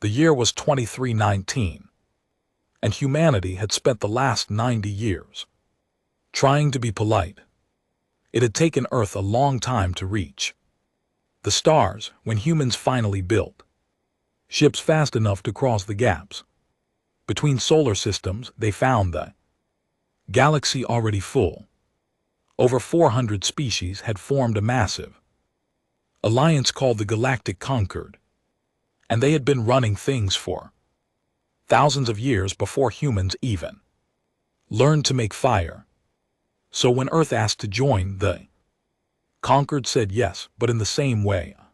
The year was 2319, and humanity had spent the last 90 years trying to be polite. It had taken Earth a long time to reach the stars when humans finally built ships fast enough to cross the gaps between solar systems. They found the galaxy already full. Over 400 species had formed a massive alliance called the Galactic Concord, and they had been running things for thousands of years before humans even learned to make fire. So when Earth asked to join, the Concord said yes, but in the same way a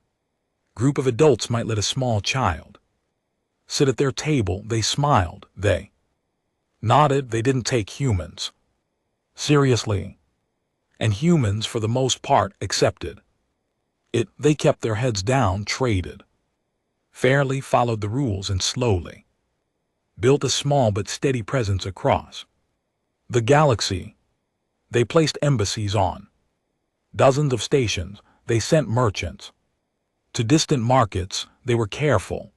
group of adults might let a small child sit at their table. They smiled, they nodded, they didn't take humans seriously, and humans for the most part accepted it. They kept their heads down, traded fairly, followed the rules, and slowly built a small but steady presence across the galaxy. They placed embassies on dozens of stations. They sent merchants to distant markets. They were careful.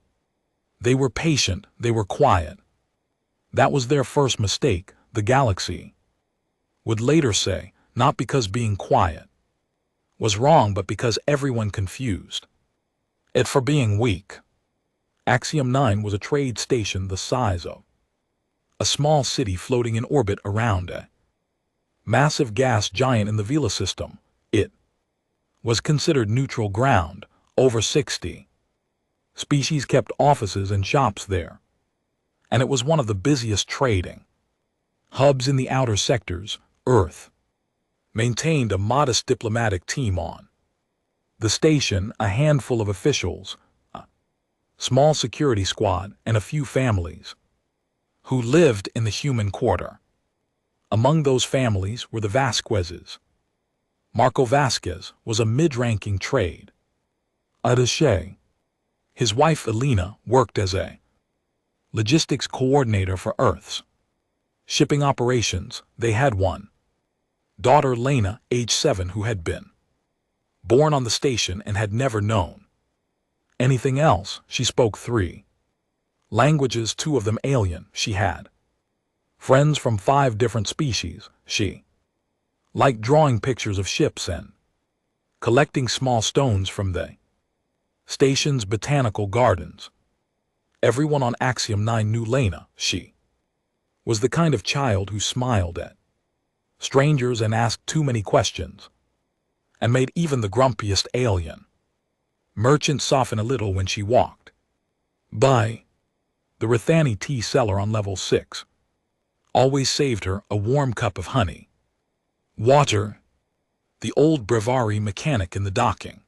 They were patient. They were quiet. That was their first mistake, the galaxy would later say, not because being quiet was wrong, but because everyone confused it for being weak. Axiom 9 was a trade station the size of a small city floating in orbit around a massive gas giant in the Vela system. It was considered neutral ground. Over 60 species kept offices and shops there, and it was one of the busiest trading hubs in the outer sectors. Earth maintained a modest diplomatic team on the station, a handful of officials, a small security squad, and a few families who lived in the human quarter. Among those families were the Vasquezes. Marco Vasquez was a mid-ranking trade attaché. His wife Elena worked as a logistics coordinator for Earth's shipping operations. They had one daughter, Lena, age 7, who had been born on the station and had never known anything else. She spoke 3 languages, 2 of them alien. She had friends from 5 different species. She liked drawing pictures of ships and collecting small stones from the station's botanical gardens. Everyone on Axiom 9 knew Lena. She was the kind of child who smiled at strangers and asked too many questions, and made even the grumpiest alien merchant soften a little when she walked by. The Rithani tea cellar on level 6 always saved her a warm cup of honey water. The old breviary mechanic in the docking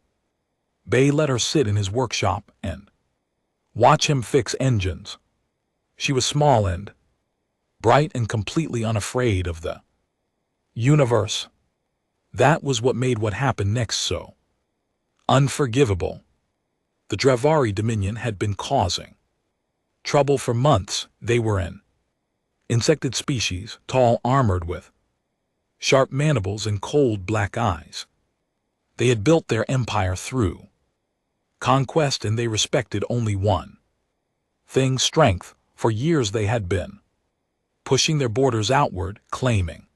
bay let her sit in his workshop and watch him fix engines. She was small and bright and completely unafraid of the universe. That was what made what happened next so unforgivable. The Drevari Dominion had been causing trouble for months. They were an insected species, tall, armored with sharp mandibles and cold black eyes. They had built their empire through conquest, and they respected only one thing: strength. For years they had been pushing their borders outward, claiming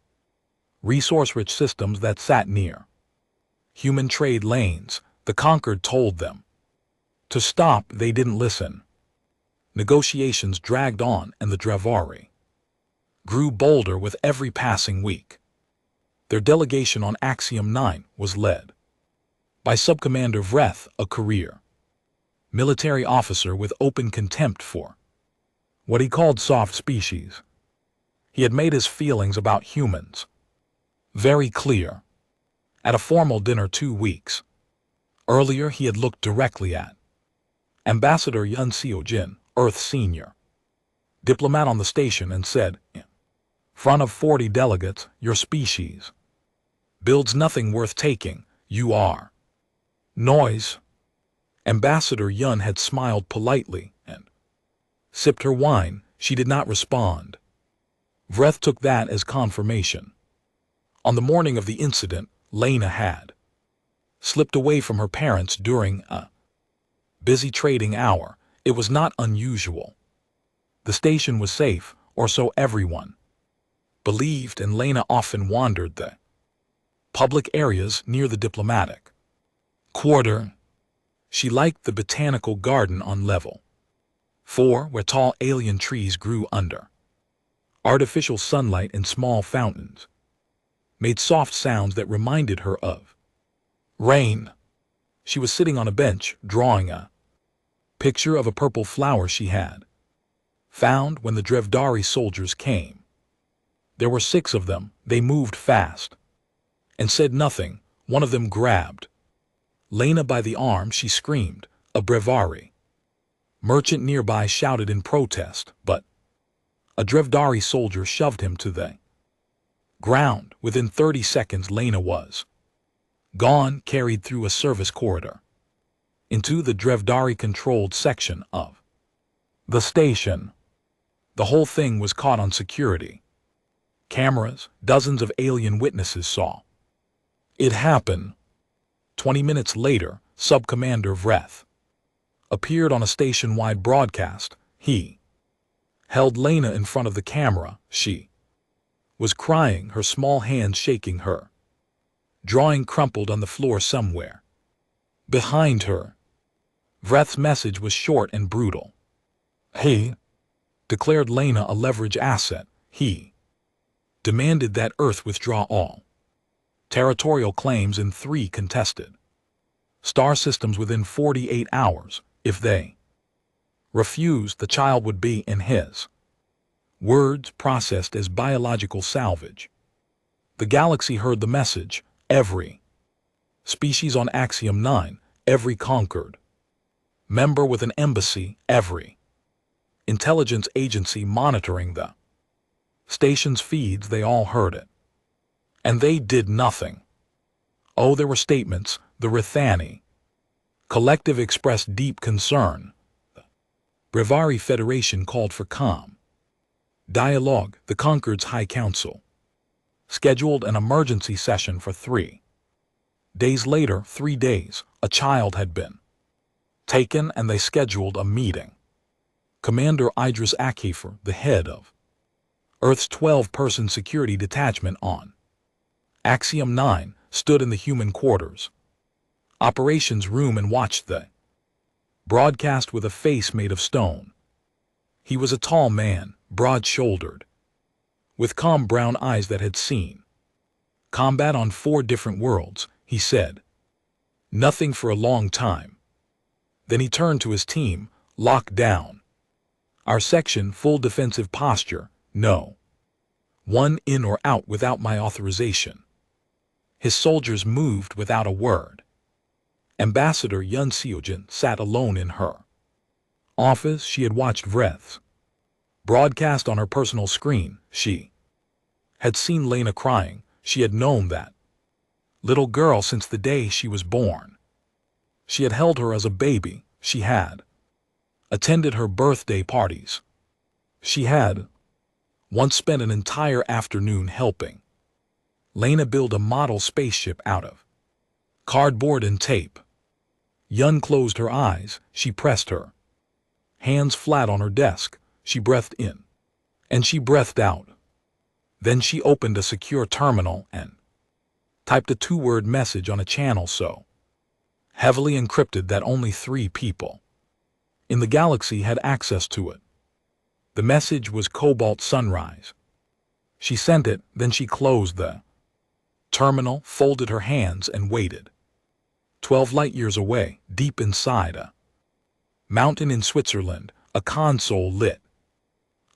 resource-rich systems that sat near human trade lanes. The Conquered told them to stop. They didn't listen. Negotiations dragged on, and the Drevari grew bolder with every passing week. Their delegation on Axiom 9 was led by Subcommander Vreth, a career military officer with open contempt for what he called soft species. He had made his feelings about humans very clear. At a formal dinner 2 weeks earlier, he had looked directly at Ambassador Yun Seo-jin, Earth senior diplomat on the station, and said, in front of 40 delegates, "Your species builds nothing worth taking. You are noise." Ambassador Yun had smiled politely and sipped her wine. She did not respond. Vreth took that as confirmation. On the morning of the incident, Lena had slipped away from her parents during a busy trading hour. It was not unusual. The station was safe, or so everyone believed, and Lena often wandered the public areas near the diplomatic quarter. She liked the botanical garden on level 4, where tall alien trees grew under artificial sunlight, and small fountains made soft sounds that reminded her of rain. She was sitting on a bench, drawing a picture of a purple flower she had found when the Drevdari soldiers came. There were 6 of them. They moved fast and said nothing. One of them grabbed Lena by the arm. She screamed. A Brevari merchant nearby shouted in protest, but a Drevdari soldier shoved him to the ground. Within 30 seconds, Lena was gone, carried through a service corridor into the Drevdari-controlled section of the station. The whole thing was caught on security cameras. Dozens of alien witnesses saw it happen. 20 minutes later, Sub-Commander Vreth appeared on a station-wide broadcast. He held Lena in front of the camera. She was crying, her small hands shaking, her drawing crumpled on the floor somewhere behind her. Vreth's message was short and brutal. He declared Lena a leverage asset. He demanded that Earth withdraw all territorial claims in 3 contested star systems within 48 hours. If they refused, the child would be, in his words, processed as biological salvage. The galaxy heard the message. Every species on Axiom 9, every conquered member with an embassy, every intelligence agency monitoring the station's feeds, they all heard it. And they did nothing. Oh, there were statements. The Rithani collective expressed deep concern. The Brevari Federation called for calm dialogue. The Concord's High Council scheduled an emergency session for 3 days. Later, 3 days, a child had been taken, and they scheduled a meeting. Commander Idris Akhefer, the head of Earth's 12-person security detachment on Axiom 9, stood in the human quarters operations room and watched the broadcast with a face made of stone. He was a tall man, broad-shouldered, with calm brown eyes that had seen combat on 4 different worlds. He said nothing for a long time. Then he turned to his team. Lock down our section, full defensive posture, no one in or out without my authorization. His soldiers moved without a word. Ambassador Yun Seojin sat alone in her office. She had watched Vreth's broadcast on her personal screen. She had seen Lena crying. She had known that little girl since the day she was born. She had held her as a baby. She had attended her birthday parties. She had once spent an entire afternoon helping Lena build a model spaceship out of cardboard and tape. Yun closed her eyes. She pressed her hands flat on her desk. She breathed in, and she breathed out. Then she opened a secure terminal and typed a 2-word message on a channel so heavily encrypted that only 3 people in the galaxy had access to it. The message was Cobalt Sunrise. She sent it, then she closed the terminal, folded her hands, and waited. 12 light-years away, deep inside a mountain in Switzerland, a console lit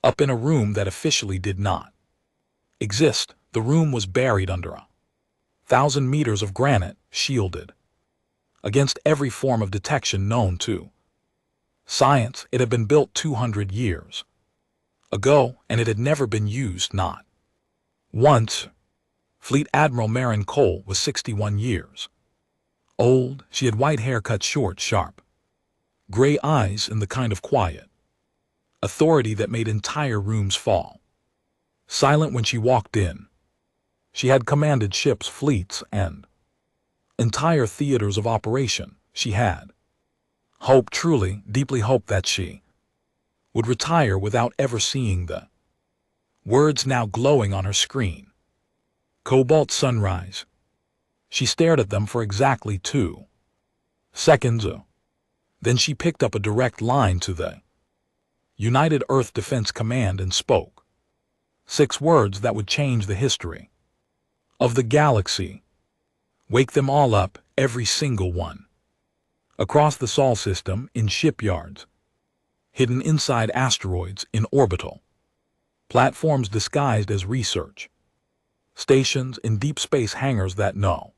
up in a room that officially did not exist. The room was buried under 1,000 meters of granite, shielded against every form of detection known to science. It had been built 200 years ago, and it had never been used, not once. Fleet Admiral Marin Cole was 61 years old. She had white hair cut short, sharp gray eyes, and the kind of quiet authority that made entire rooms fall silent when she walked in. She had commanded ships, fleets, and entire theaters of operation. She had Hope, truly, deeply hoped that she would retire without ever seeing the words now glowing on her screen. Cobalt sunrise. She stared at them for exactly 2 seconds. Then she picked up a direct line to the United Earth Defense Command and spoke 6 words that would change the history of the galaxy. Wake them all up, every single one. Across the Sol system, in shipyards, hidden inside asteroids, in orbital platforms disguised as research stations, in deep space hangars that no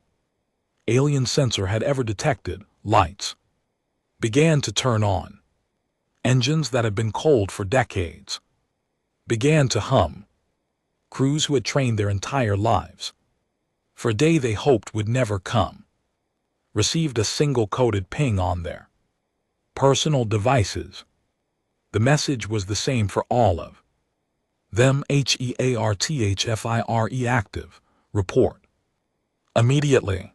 alien sensor had ever detected, lights began to turn on. Engines that had been cold for decades began to hum. Crews who had trained their entire lives for a day they hoped would never come received a single coded ping on their personal devices. The message was the same for all of them. HFY active. Report immediately.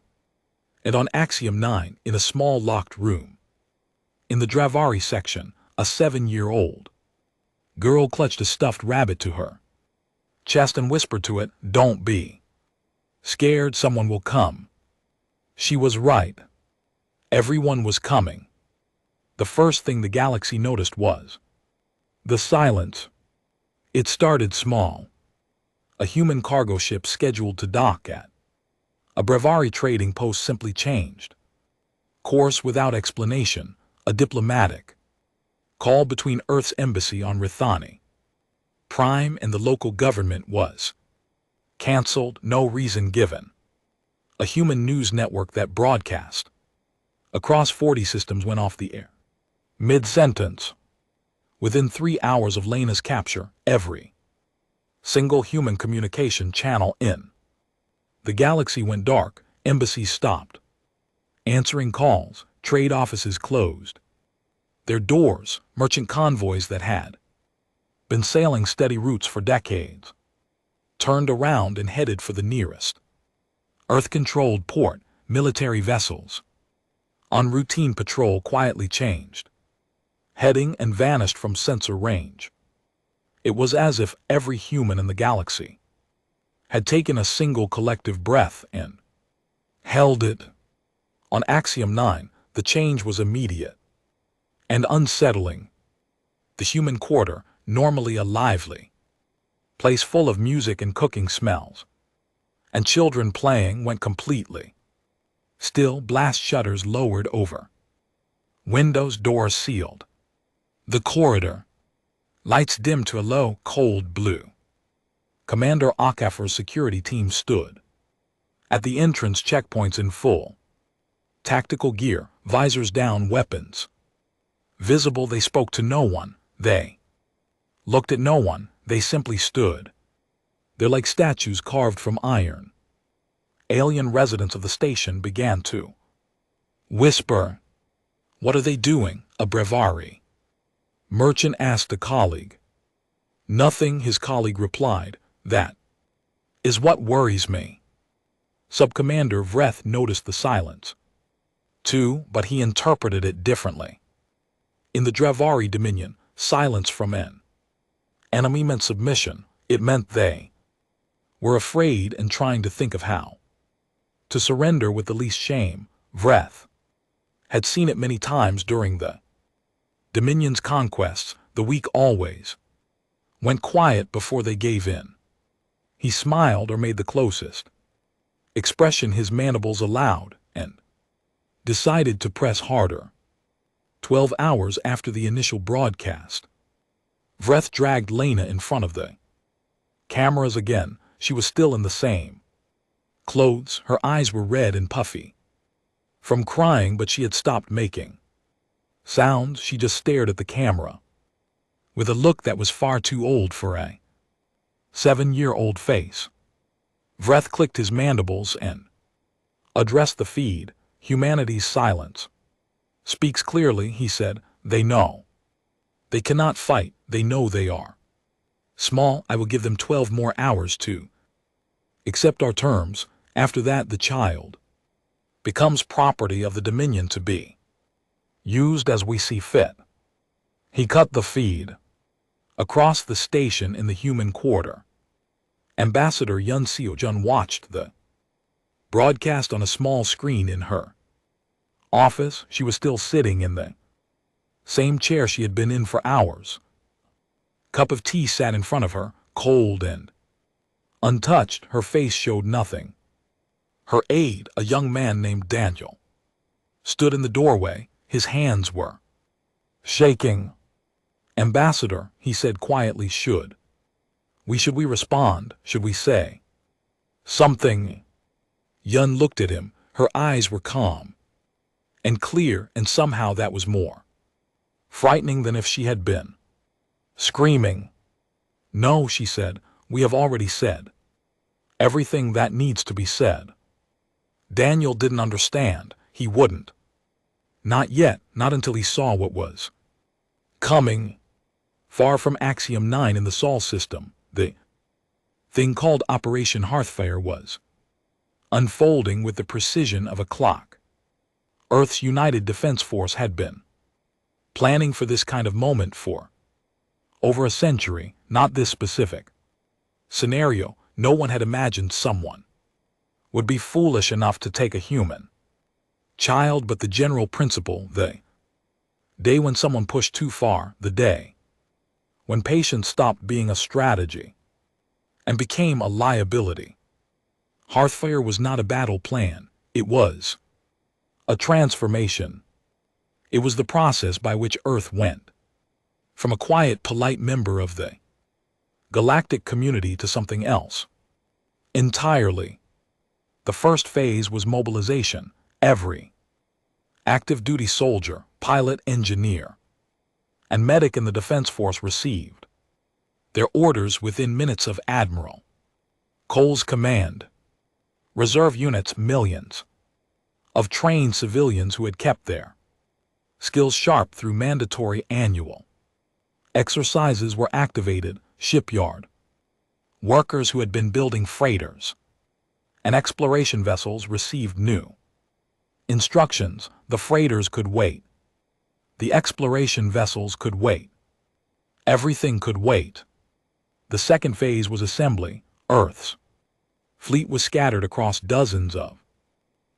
And on Axiom 9, in a small locked room, in the Dravari section, a 7-year-old girl clutched a stuffed rabbit to her chest and whispered to it, "Don't be scared, someone will come." She was right. Everyone was coming. The first thing the galaxy noticed was the silence. It started small. A human cargo ship scheduled to dock at a Brevari trading post simply changed course without explanation. A diplomatic call between Earth's embassy on Rithani Prime and the local government was cancelled, no reason given. A human news network that broadcast across 40 systems went off the air mid-sentence. Within 3 hours of Lena's capture, every single human communication channel in the galaxy went dark. Embassies stopped answering calls. Trade offices closed their doors. Merchant convoys that had been sailing steady routes for decades turned around and headed for the nearest Earth-controlled port. Military vessels on routine patrol quietly changed heading and vanished from sensor range. It was as if every human in the galaxy had taken a single collective breath and held it. On Axiom 9, the change was immediate and unsettling. The human quarter, normally a lively place full of music and cooking smells and children playing, went completely still. Blast shutters lowered over windows, doors sealed. The corridor, lights dimmed to a low, cold blue. Commander Okafor's security team stood at the entrance, checkpoints in full tactical gear, visors down, weapons visible. They spoke to no one. They looked at no one. They simply stood. They're like statues carved from iron. Alien residents of the station began to whisper. "What are they doing?" a Brevari merchant asked a colleague. "Nothing," his colleague replied. "That is what worries me." Subcommander Vreth noticed the silence, too, but he interpreted it differently. In the Dravari Dominion, silence from an enemy meant submission. It meant they were afraid and trying to think of how to surrender with the least shame. Vreth had seen it many times during the Dominion's conquests. The weak always went quiet before they gave in. He smiled or made the closest expression his mandibles allowed and decided to press harder. 12 hours after the initial broadcast, Vreth dragged Lena in front of the cameras again. She was still in the same clothes. Her eyes were red and puffy from crying, but she had stopped making sounds. She just stared at the camera with a look that was far too old for a 7-year-old face. Vreth clicked his mandibles and addressed the feed. "Humanity's silence speaks clearly," he said. "They know they cannot fight. They know they are small. I will give them 12 more hours to accept our terms. After that, the child becomes property of the Dominion to be used as we see fit. He cut the feed. Across the station in the human quarter, Ambassador Yun Seo-jun watched the broadcast on a small screen in her office. She was still sitting in the same chair she had been in for hours. Cup of tea sat in front of her, cold and untouched. Her face showed nothing. Her aide, a young man named Daniel, stood in the doorway. His hands were shaking. Ambassador, he said quietly, should we respond? Should we say something? Yun looked at him. Her eyes were calm and clear, and somehow that was more frightening than if she had been screaming. No, she said, we have already said everything that needs to be said. Daniel didn't understand. He wouldn't. Not yet, not until he saw what was coming. Far from Axiom 9 in the Sol system, the thing called Operation Hearthfire was unfolding with the precision of a clock. Earth's United Defense Force had been planning for this kind of moment for over a century, not this specific scenario. No one had imagined someone would be foolish enough to take a human child, but the general principle, the day when someone pushed too far, the day when patience stopped being a strategy and became a liability. Hearthfire was not a battle plan. It was a transformation. It was the process by which Earth went from a quiet, polite member of the galactic community to something else entirely. The first phase was mobilization. Every active duty soldier, pilot, engineer, and medic in the Defense Force received their orders within minutes of Admiral Cole's command. Reserve units, millions of trained civilians who had kept their skills sharp through mandatory annual exercises were activated. Shipyard workers who had been building freighters and exploration vessels received new instructions. The freighters could wait. The exploration vessels could wait. Everything could wait. The second phase was assembly. Earth's fleet was scattered across dozens of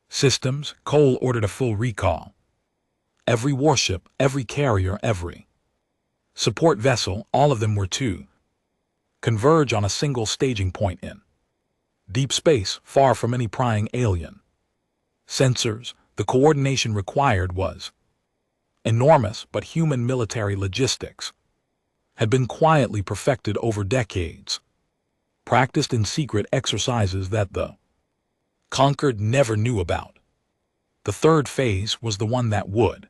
systems. Cole ordered a full recall. Every warship, every carrier, every support vessel, all of them were to converge on a single staging point in deep space, far from any prying alien sensors. The coordination required was enormous, but human military logistics had been quietly perfected over decades, practiced in secret exercises that the conquered never knew about. The third phase was the one that would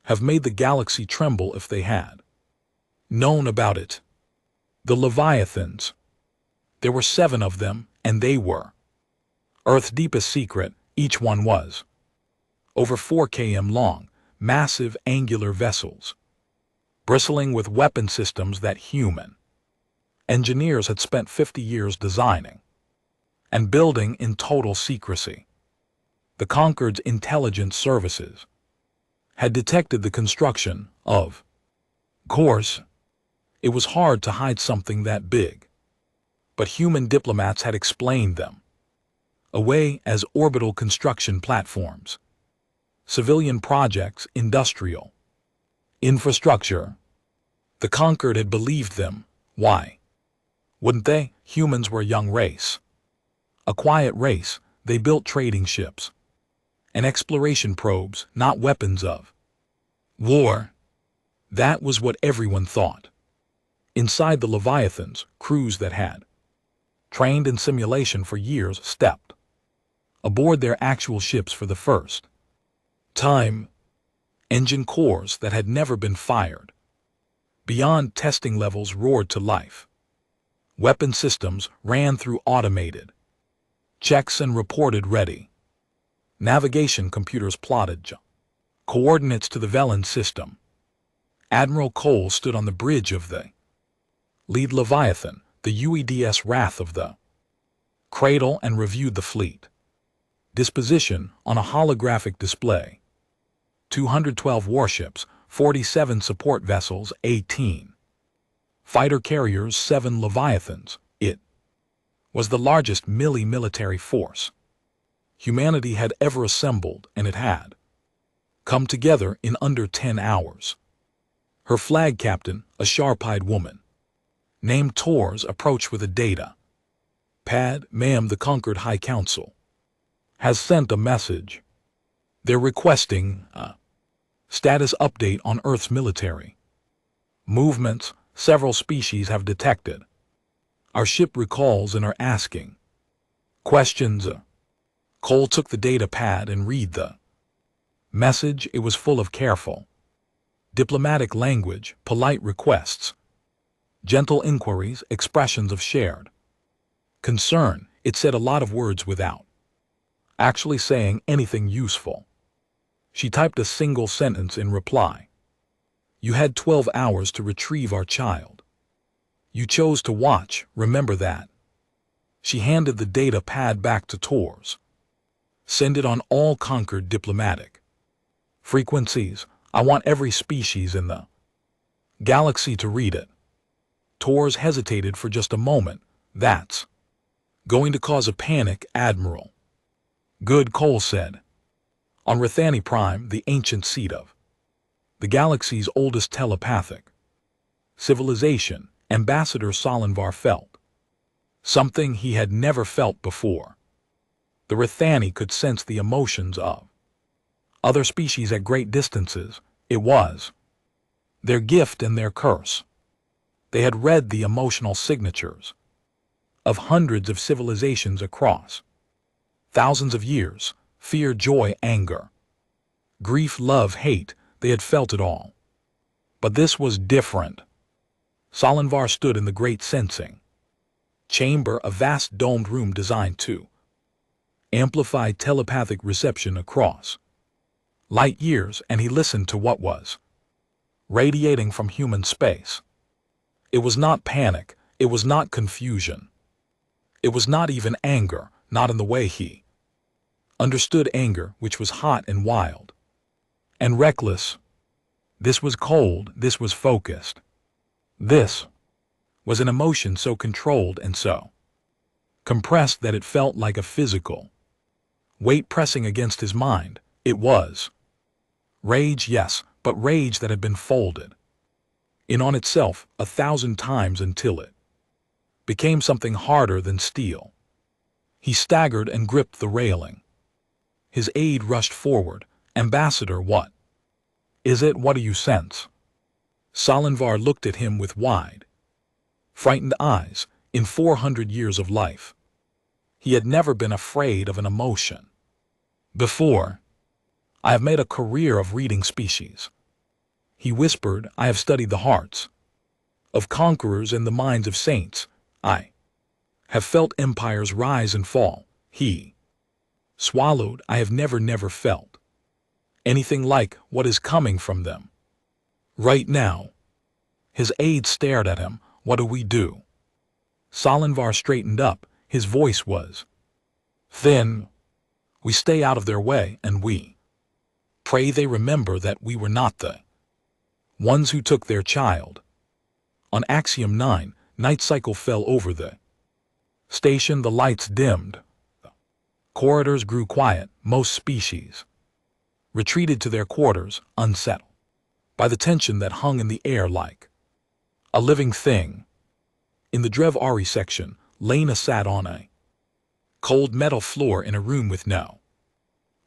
have made the galaxy tremble if they had known about it. The Leviathans. There were 7 of them, and they were Earth's deepest secret. Each one was over 4 km long, massive angular vessels, bristling with weapon systems that human engineers had spent 50 years designing and building in total secrecy. The Concord's intelligence services had detected the construction of course. It was hard to hide something that big, but human diplomats had explained them away as orbital construction platforms, civilian projects, industrial infrastructure. The Conquered had believed them. Why wouldn't they? Humans were a young race, a quiet race. They built trading ships and exploration probes, not weapons of war. That was what everyone thought. Inside the Leviathans, crews that had trained in simulation for years stepped aboard their actual ships for the first time. Engine cores that had never been fired beyond testing levels roared to life. Weapon systems ran through automated checks and reported ready. Navigation computers plotted coordinates to the Velen system. Admiral Cole stood on the bridge of the lead Leviathan, the UEDS Wrath of the Cradle, and reviewed the fleet disposition on a holographic display. 212 warships, 47 support vessels, 18 fighter carriers, 7 Leviathans. It was the largest military force humanity had ever assembled, and it had come together in under 10 hours. Her flag captain, a sharp-eyed woman named Tors, approached with a data pad. "Ma'am, the conquered High Council has sent a message. They're requesting a status update on Earth's military movements. Several species have detected our ship recalls and are asking questions." Cole took the data pad and read the message. It was full of careful, diplomatic language, polite requests, gentle inquiries, expressions of shared concern. It said a lot of words without actually saying anything useful. She typed a single sentence in reply. "You had 12 hours to retrieve our child. You chose to watch, remember that." She handed the data pad back to Tors. "Send it on all conquered diplomatic frequencies. I want every species in the galaxy to read it." Tors hesitated for just a moment. "That's going to cause a panic, Admiral." "Good," Cole said. On Rethani Prime, the ancient seat of the galaxy's oldest telepathic civilization, Ambassador Salinvar felt something he had never felt before. The Rethani could sense the emotions of other species at great distances. It was their gift and their curse. They had read the emotional signatures of hundreds of civilizations across thousands of years: fear, joy, anger, grief, love, hate. They had felt it all. But this was different. Salinvar stood in the great sensing chamber, a vast domed room designed to amplify telepathic reception across light years, and he listened to what was radiating from human space. It was not panic, it was not confusion, it was not even anger, not in the way he understood anger, which was hot and wild and reckless. This was cold, this was focused. This was an emotion so controlled and so compressed that it felt like a physical weight pressing against his mind. It was rage, yes, but rage that had been folded in on itself 1,000 times until it became something harder than steel. He staggered and gripped the railing. His aide rushed forward. "Ambassador, what is it? What do you sense?" Salinvar looked at him with wide, frightened eyes. In 400 years of life, he had never been afraid of an emotion before. "I have made a career of reading species," he whispered. "I have studied the hearts of conquerors and the minds of saints. I have felt empires rise and fall." He swallowed. "I have never felt anything like what is coming from them right now." His aide stared at him. "What do we do?" Salinvar straightened up. His voice was thin. "We stay out of their way, and we pray they remember that we were not the ones who took their child." On Axiom 9, night cycle fell over the station. The lights dimmed. The corridors grew quiet. Most species retreated to their quarters, unsettled by the tension that hung in the air like a living thing. In the Drev Ari section, Lena sat on a cold metal floor in a room with no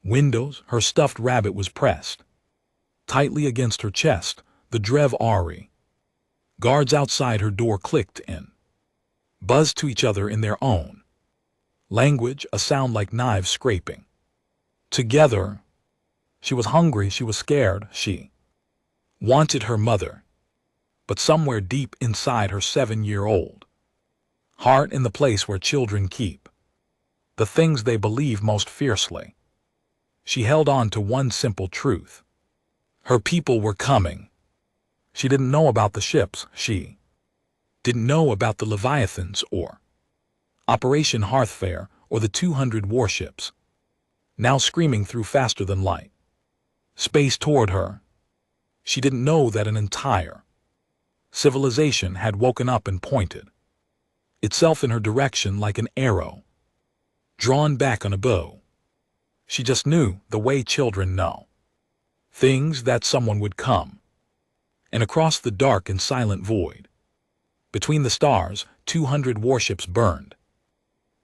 windows. Her stuffed rabbit was pressed tightly against her chest. The Drev Ari guards outside her door clicked and buzzed to each other in their own language, a sound like knives scraping together. She was hungry, she was scared, she wanted her mother. But somewhere deep inside her 7-year-old heart, in the place where children keep the things they believe most fiercely, she held on to one simple truth. Her people were coming. She didn't know about the ships. She didn't know about the Leviathans or Operation Hearthfare or the 200 warships, now screaming through faster than light. Space toward her. She didn't know that an entire civilization had woken up and pointed itself in her direction like an arrow drawn back on a bow. She just knew the way children know things, that someone would come. And across the dark and silent void, between the stars, 200 warships burned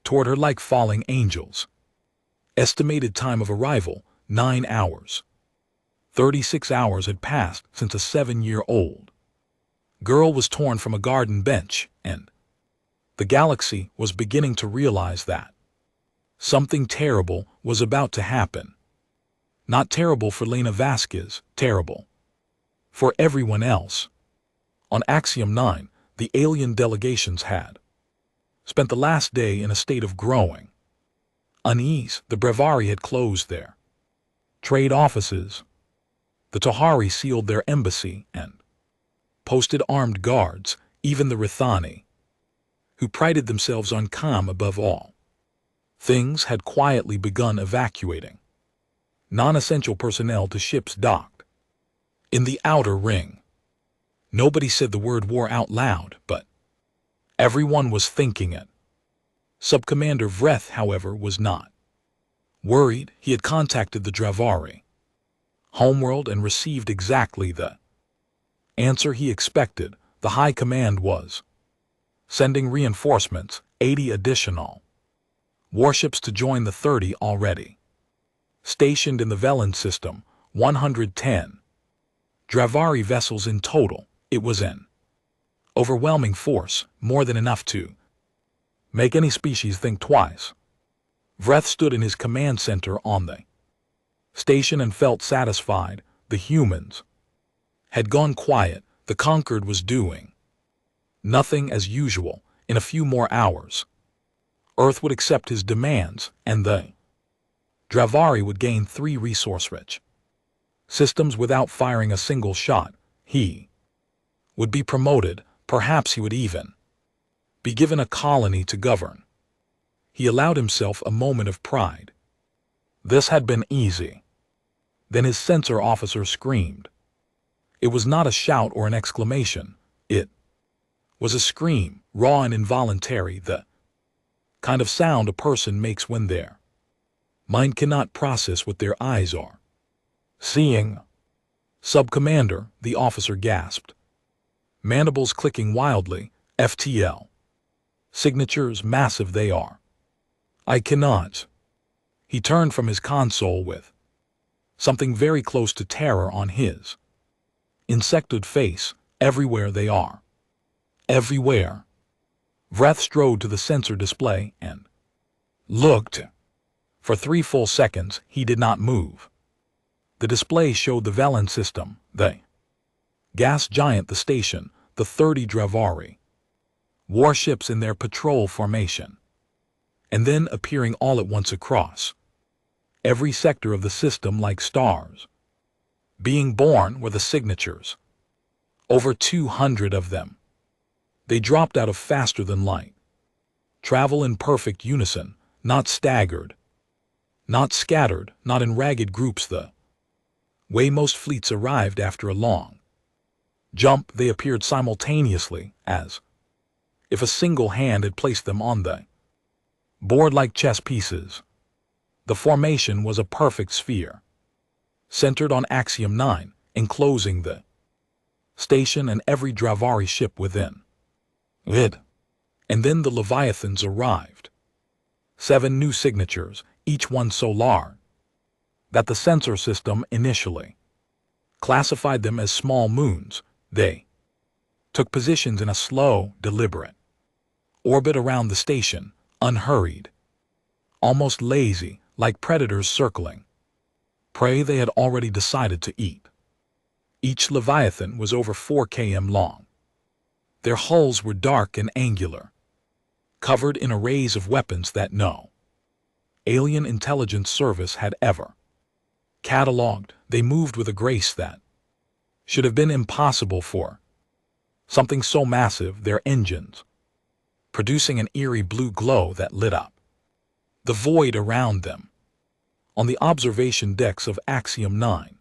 toward her like falling angels. Estimated time of arrival, 9 hours. 36 hours had passed since a 7-year-old girl was torn from a garden bench, and the galaxy was beginning to realize that something terrible was about to happen. Not terrible for Lena Vasquez, terrible for everyone else. On Axiom 9, the alien delegations had spent the last day in a state of growing unease. The Brevari had closed their trade offices. The Tahari sealed their embassy and posted armed guards. Even the Rithani, who prided themselves on calm above all things, had quietly begun evacuating non-essential personnel to ships docked in the outer ring. Nobody said the word war out loud, but everyone was thinking it. Subcommander Vreth, however, was not worried. He had contacted the Dravari homeworld and received exactly the answer he expected. The High Command was sending reinforcements, 80 additional warships to join the 30 already stationed in the Velen system, 110 Dravari vessels in total. It was an overwhelming force, more than enough to make any species think twice. Vreth stood in his command center on the station and felt satisfied. The humans had gone quiet. The Conquered was doing nothing as usual. In a few more hours, Earth would accept his demands, and the Dravari would gain 3 resource-rich systems without firing a single shot. He would be promoted. Perhaps he would even be given a colony to govern. He allowed himself a moment of pride. This had been easy. Then his sensor officer screamed. It was not a shout or an exclamation. It was a scream, raw and involuntary, the kind of sound a person makes when their mind cannot process what their eyes are seeing. Sub-Commander, the officer gasped. Mandibles clicking wildly. FTL. Signatures massive they are. I cannot. He turned from his console with something very close to terror on his insected face. Everywhere they are. Everywhere. Vreth strode to the sensor display and looked. For 3 full seconds, he did not move. The display showed the Velen system, the gas giant, the station, the 30 Dravari warships in their patrol formation, and then appearing all at once across every sector of the system like stars. Being born were the signatures. Over 200 of them. They dropped out of faster than light. Travel in perfect unison, not staggered, not scattered, not in ragged groups. The way most fleets arrived after a long jump, they appeared simultaneously, as if a single hand had placed them on the board like chess pieces. The formation was a perfect sphere, centered on Axiom 9, enclosing the station and every Dravari ship within it. And then the Leviathans arrived. 7 new signatures, each one so large that the sensor system initially classified them as small moons. They took positions in a slow, deliberate orbit around the station, unhurried, almost lazy, like predators circling prey they had already decided to eat. Each Leviathan was over 4 km long. Their hulls were dark and angular, covered in arrays of weapons that no alien intelligence service had ever catalogued. They moved with a grace that should have been impossible for something so massive, their engines producing an eerie blue glow that lit up the void around them. On the observation decks of Axiom 9,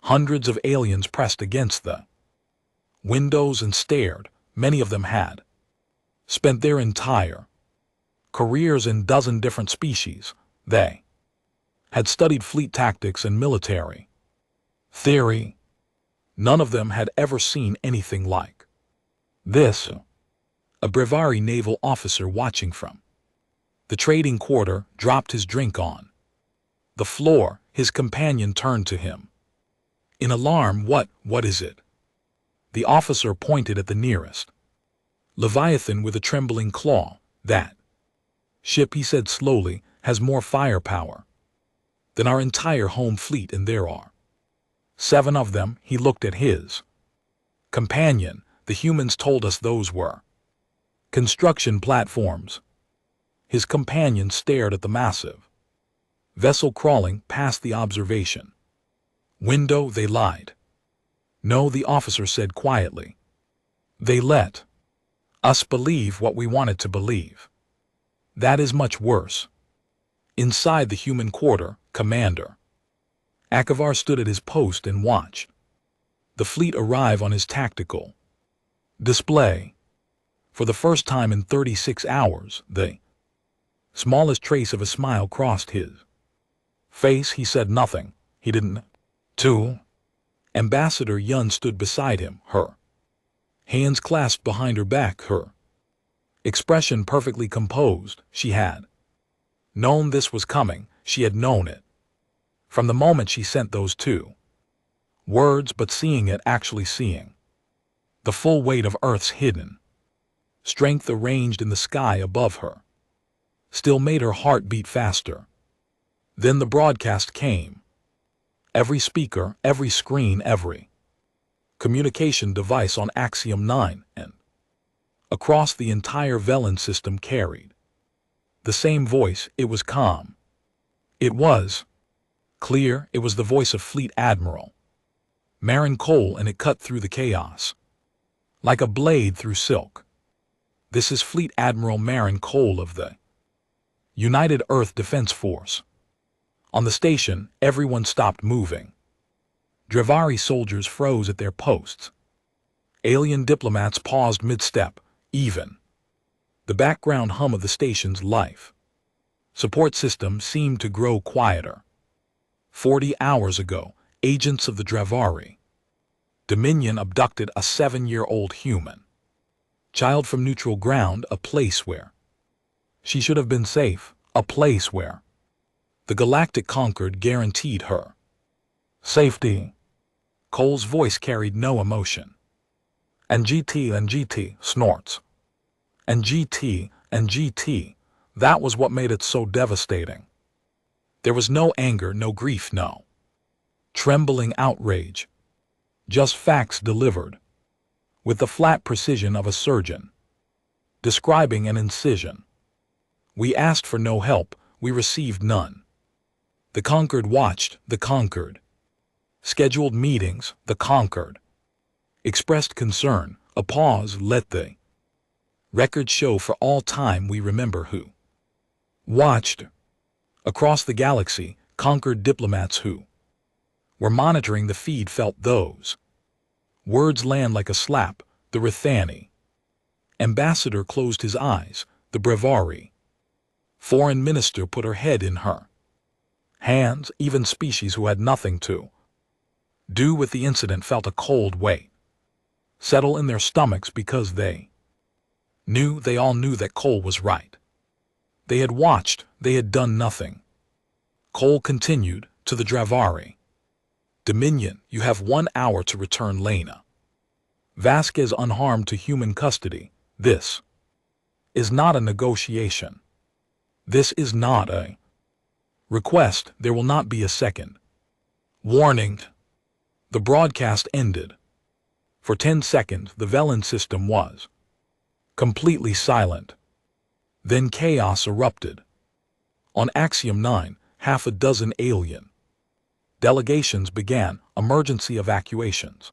Hundreds of aliens pressed against the windows and stared. Many of them had spent their entire careers in dozen different species. They had studied fleet tactics and military theory. None of them had ever seen anything like this. A Brevari naval officer watching from the trading quarter dropped his drink on the floor. His companion turned to him in alarm. What is it? The officer pointed at the nearest Leviathan with a trembling claw. That ship, he said slowly, has more firepower than our entire home fleet, and there are 7 of them. He looked at his companion. The humans told us those were construction platforms. His companion stared at the massive vessel crawling past the observation window. They lied. No, the officer said quietly. They let us believe what we wanted to believe. That is much worse. Inside the human quarter, Commander Akavar stood at his post and watched the fleet arrive on his tactical display. For the first time in 36 hours, the smallest trace of a smile crossed his face. He said nothing. He didn't. Too. Ambassador Yun stood beside him, her hands clasped behind her back, her expression perfectly composed. She had known this was coming. She had known it from the moment she sent those 2 words, but seeing it, actually seeing the full weight of Earth's hidden strength arranged in the sky above her, still made her heart beat faster. Then the broadcast came. Every speaker, every screen, every communication device on Axiom 9 and across the entire Velen system carried the same voice. It was calm. It was clear. It was the voice of Fleet Admiral Marin Cole, and it cut through the chaos like a blade through silk. This is Fleet Admiral Marin Cole of the United Earth Defense Force. On the station, everyone stopped moving. Drevari soldiers froze at their posts. Alien diplomats paused mid-step. Even the background hum of the station's life support system seemed to grow quieter. 40 hours ago, agents of the Drevari Dominion abducted a 7-year-old human child from neutral ground, a place where she should have been safe, a place where the Galactic Concord guaranteed her safety. Cole's voice carried no emotion. And GT, snorts. And GT, that was what made it so devastating. There was no anger, no grief, no trembling outrage. Just facts delivered with the flat precision of a surgeon describing an incision. We asked for no help, we received none. The Concord watched, the Concord scheduled meetings, the Concord expressed concern. A pause. Let the record show for all time. We remember who watched. Across the galaxy, Concord diplomats who were monitoring the feed felt those words land like a slap. The Rithani ambassador closed his eyes. The Brevari foreign minister put her head in her hands. Even species who had nothing to do with the incident felt a cold weight settle in their stomachs, because they all knew that Cole was right. They had watched, they had done nothing. Cole continued to the Drevari Dominion, you have 1 hour to return Lena Vasquez unharmed to human custody. This is not a negotiation. This is not a request. There will not be a second warning. The broadcast ended. For 10 seconds, the Velen system was completely silent. Then chaos erupted. On Axiom 9, half a dozen alien delegations began emergency evacuations.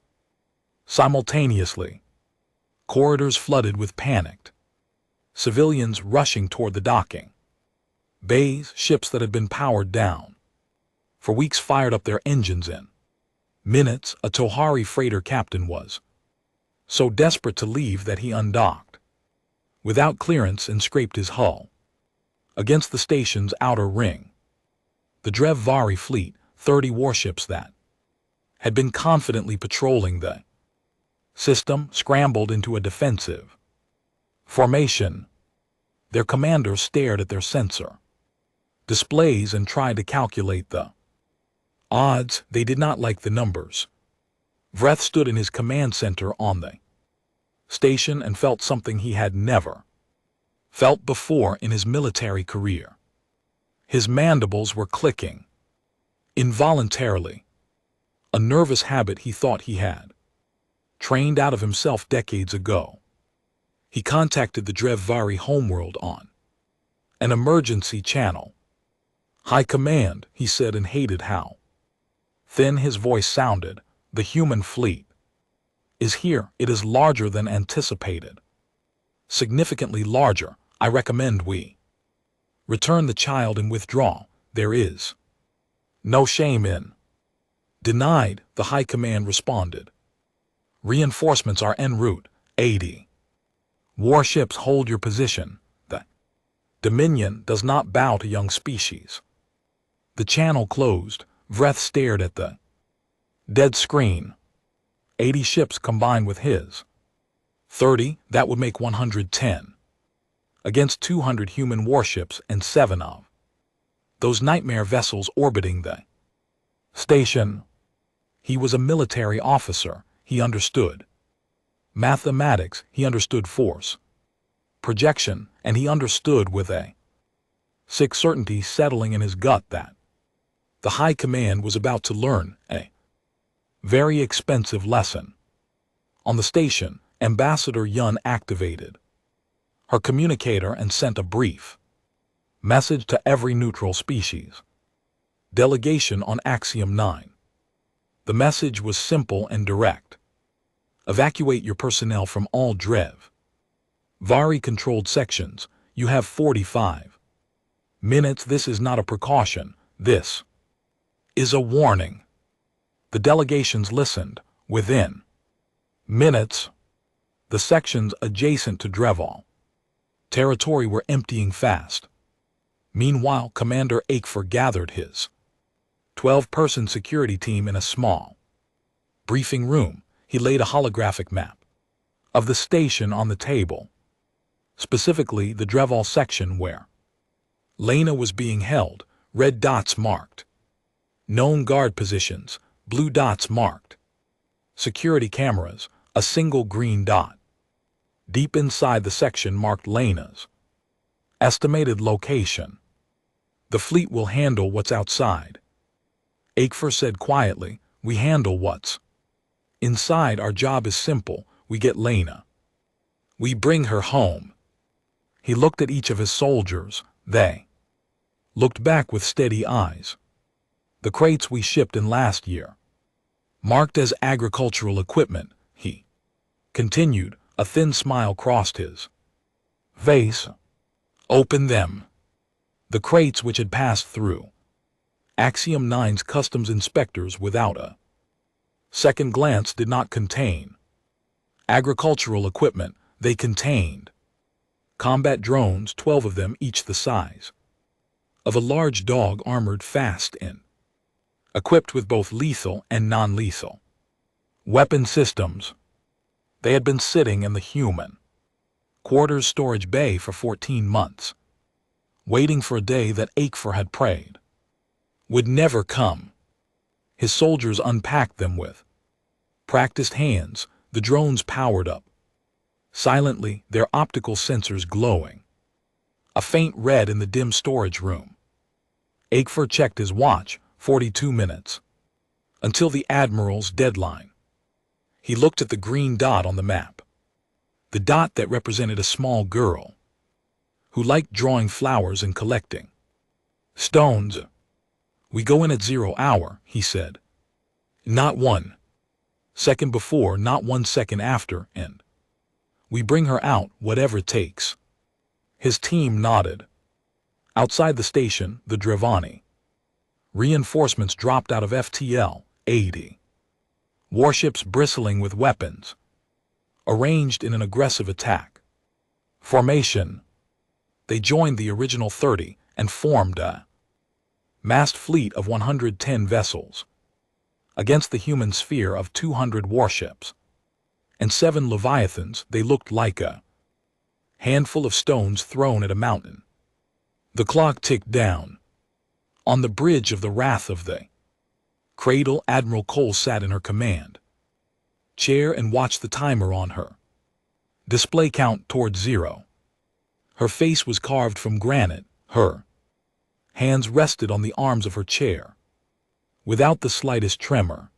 Simultaneously, corridors flooded with panicked civilians rushing toward the docking bays. Ships that had been powered down for weeks fired up their engines in Minutes, a Tohari freighter captain was so desperate to leave that he undocked without clearance and scraped his hull against the station's outer ring. The Drevvari fleet, 30 warships that had been confidently patrolling the system, scrambled into a defensive formation. Their commanders stared at their sensor displays and tried to calculate the odds. They did not like the numbers. Vreth stood in his command center on the station and felt something he had never felt before in his military career. His mandibles were clicking involuntarily, a nervous habit he thought he had trained out of himself decades ago. He contacted the Drevvari homeworld on an emergency channel. "High Command," he said, and hated how thin his voice sounded. "The human fleet is here. It is larger than anticipated. Significantly larger. I recommend we return the child and withdraw. There is no shame in." "Denied," the High Command responded. "Reinforcements are en route. 80 warships. Hold your position. The Dominion does not bow to young species." The channel closed. Vreth stared at the dead screen. 80 ships combined with his 30, that would make 110. Against 200 human warships and 7 of those nightmare vessels orbiting the station. He was a military officer. He understood mathematics, he understood force projection, and he understood with a sick certainty settling in his gut that the High Command was about to learn a very expensive lesson. On the station, Ambassador Yun activated her communicator and sent a brief message to every neutral species delegation on Axiom 9. The message was simple and direct. Evacuate your personnel from all Drevvari-controlled sections. You have 45 minutes. This is not a precaution. This is a warning. The delegations listened. Within minutes, the sections adjacent to Dreval territory were emptying fast. Meanwhile, Commander HFY gathered his 12-person security team in a small briefing room. He laid a holographic map of the station on the table, specifically the Dreval section where Lena was being held. Red dots marked known guard positions, blue dots marked security cameras, a single green dot deep inside the section marked Lena's estimated location. "The fleet will handle what's outside," HFY said quietly. "We handle what's inside. Our job is simple. We get Lena. We bring her home." He looked at each of his soldiers. They looked back with steady eyes. "The crates we shipped in last year, marked as agricultural equipment," he continued. A thin smile crossed his face. "Open them." The crates, which had passed through Axiom 9's customs inspectors without a second glance, did not contain agricultural equipment. They contained combat drones, 12 of them, each the size of a large dog, armored fast and equipped with both lethal and non-lethal weapon systems. They had been sitting in the human quarters storage bay for 14 months, waiting for a day that HFY had prayed would never come. His soldiers unpacked them with practiced hands. The drones powered up silently, their optical sensors glowing a faint red in the dim storage room. HFY checked his watch. 42 minutes until the Admiral's deadline. He looked at the green dot on the map, the dot that represented a small girl who liked drawing flowers and collecting stones. "We go in at 0 hour," he said. "Not 1 second before, not 1 second after, and we bring her out, whatever it takes." His team nodded. Outside the station, the Drevani reinforcements dropped out of FTL 80. warships bristling with weapons, arranged in an aggressive attack. Formation. They joined the original 30 and formed a massed fleet of 110 vessels against the human sphere of 200 warships and 7 leviathans. They looked like a handful of stones thrown at a mountain. The clock ticked down. On the bridge of the Wrath of the Cradle, Admiral Cole sat in her command chair and watched the timer on her display count toward 0. Her face was carved from granite. Her hands rested on the arms of her chair, without the slightest tremor.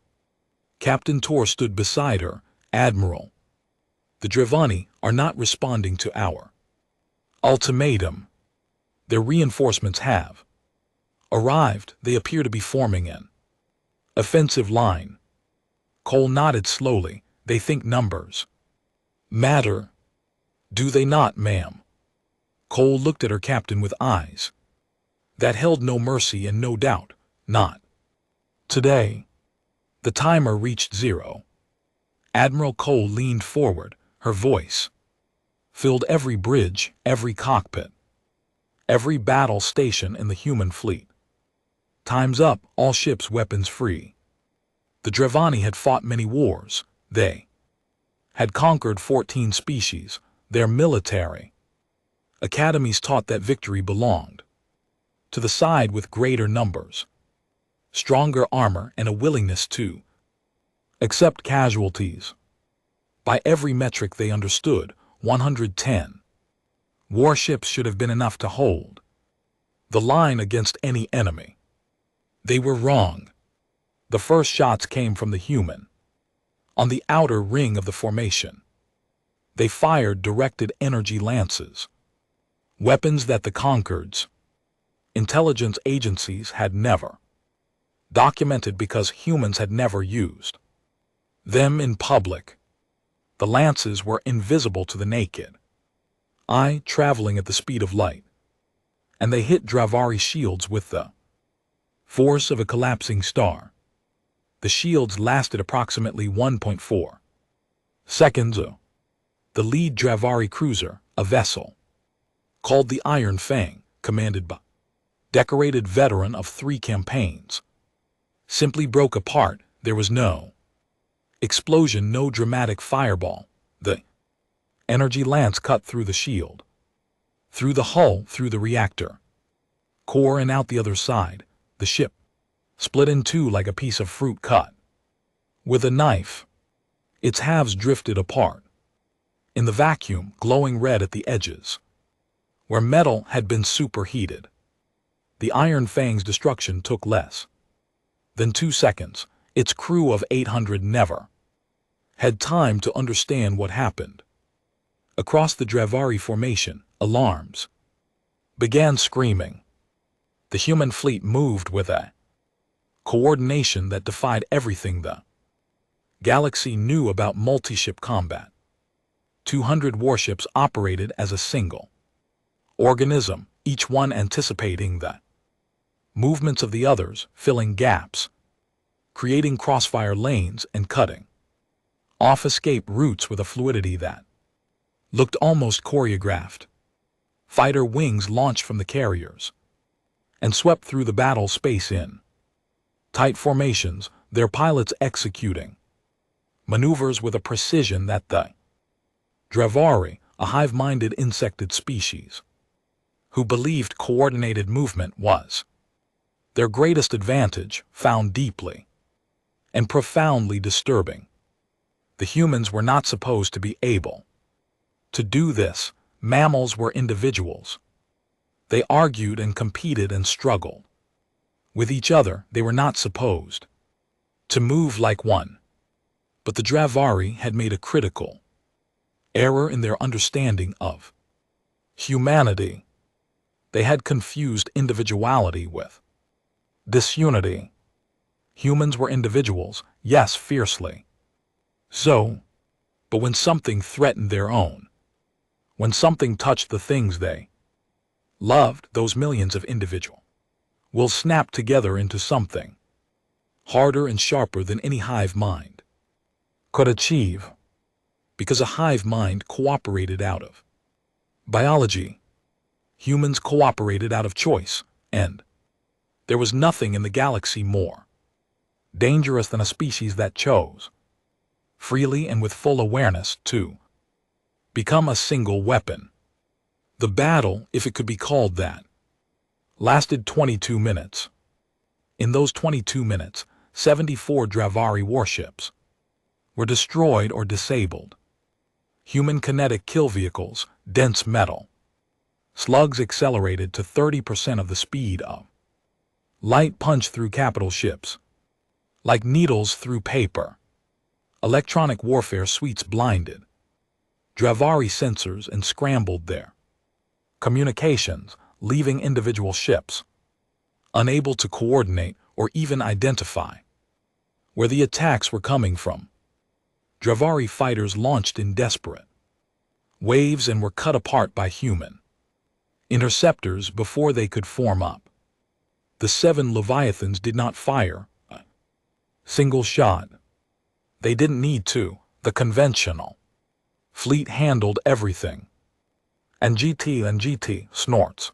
Captain Tor stood beside her. Admiral, the Drevani are not responding to our ultimatum. Their reinforcements have arrived. They appear to be forming an offensive line. Cole nodded slowly. They think numbers matter. Do they not, ma'am? Cole looked at her captain with eyes that held no mercy and no doubt. Not today. The timer reached 0. Admiral Cole leaned forward. Her voice filled every bridge, every cockpit, every battle station in the human fleet. Time's up. All ships weapons free. The Drevani had fought many wars. They had conquered 14 species. Their military academies taught that victory belonged to the side with greater numbers, stronger armor, and a willingness to accept casualties. By every metric they understood, 110 warships should have been enough to hold the line against any enemy. They were wrong. The first shots came from the human on the outer ring of the formation. They fired directed energy lances, weapons that the conquered's intelligence agencies had never documented because humans had never used them in public. The lances were invisible to the naked eye, traveling at the speed of light, and they hit Dravari shields with the force of a collapsing star. The shields lasted approximately 1.4 seconds. The lead Dravari cruiser, a vessel called the Iron Fang, commanded by decorated veteran of 3 campaigns, simply broke apart. There was no explosion, no dramatic fireball. The energy lance cut through the shield, through the hull, through the reactor core, and out the other side. The ship split in 2 like a piece of fruit cut with a knife. Its halves drifted apart in the vacuum, glowing red at the edges, where metal had been superheated. The Iron Fang's destruction took less than 2 seconds. Its crew of 800 never had time to understand what happened. Across the Dravari formation, alarms began screaming. The human fleet moved with a coordination that defied everything the galaxy knew about multi-ship combat. 200 warships operated as a single organism, each one anticipating the movements of the others, filling gaps, creating crossfire lanes, and cutting off escape routes with a fluidity that looked almost choreographed. Fighter wings launched from the carriers and swept through the battle space in tight formations, their pilots executing maneuvers with a precision that the Dravari, a hive-minded insected species who believed coordinated movement was their greatest advantage, found deeply and profoundly disturbing. The humans were not supposed to be able to do this. Mammals were individuals. They argued and competed and struggled with each other. They were not supposed to move like one. But the Dravari had made a critical error in their understanding of humanity. They had confused individuality with disunity. Humans were individuals, yes, fiercely so, but when something threatened their own, when something touched the things they loved, those millions of individuals will snap together into something harder and sharper than any hive mind. could achieve because a hive mind cooperated out of biology. Humans cooperated out of choice, and there was nothing in the galaxy more dangerous than a species that chose, freely and with full awareness, to become a single weapon. The battle, if it could be called that, lasted 22 minutes. In those 22 minutes, 74 Dravari warships were destroyed or disabled. Human kinetic kill vehicles, dense metal, slugs accelerated to 30% of the speed of light punch through capital ships, like needles through paper. Electronic warfare suites blinded Dravari sensors and scrambled their communications, leaving individual ships unable to coordinate or even identify where the attacks were coming from. Dravari fighters launched in desperate waves and were cut apart by human interceptors before they could form up. The 7 Leviathans did not fire a single shot. They didn't need to. The conventional fleet handled everything. And GT snorts.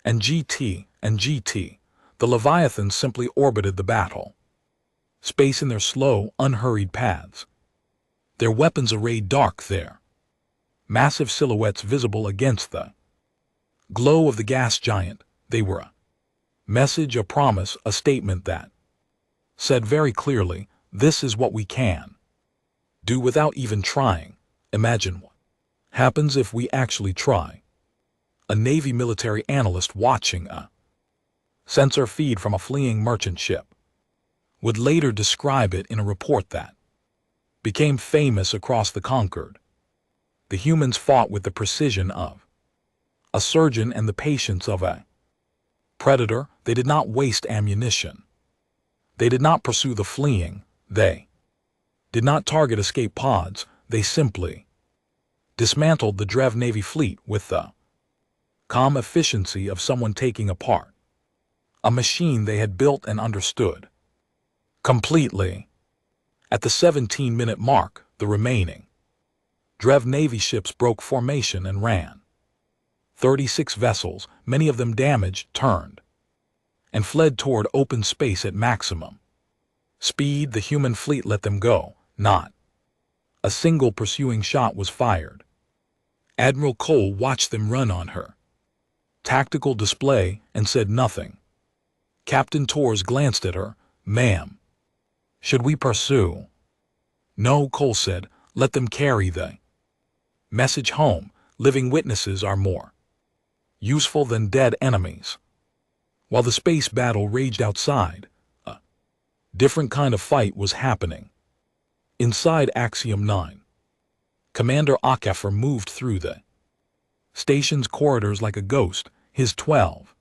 And GT. The Leviathans simply orbited the battle space in their slow, unhurried paths. Their weapons arrayed dark there, massive silhouettes visible against the glow of the gas giant. They were a message, a promise, a statement that said very clearly, this is what we can do without even trying. Imagine what happens if we actually try. A Navy military analyst watching a sensor feed from a fleeing merchant ship would later describe it in a report that became famous across the Concord. The humans fought with the precision of a surgeon and the patience of a predator. They did not waste ammunition. They did not pursue the fleeing. They did not target escape pods. They simply dismantled the Drev Navy fleet with the calm efficiency of someone taking apart a machine they had built and understood completely. At the 17-minute mark, the remaining Drev Navy ships broke formation and ran. 36 vessels, many of them damaged, turned and fled toward open space at maximum speed. The human fleet let them go. Not a single pursuing shot was fired. Admiral Cole watched them run on her tactical display and said nothing. Captain Torres glanced at her. Ma'am, should we pursue? No, Cole said. Let them carry the message home. Living witnesses are more useful than dead enemies. While the space battle raged outside, a different kind of fight was happening. Inside Axiom 9, Commander Akafer moved through the station's corridors like a ghost. His 12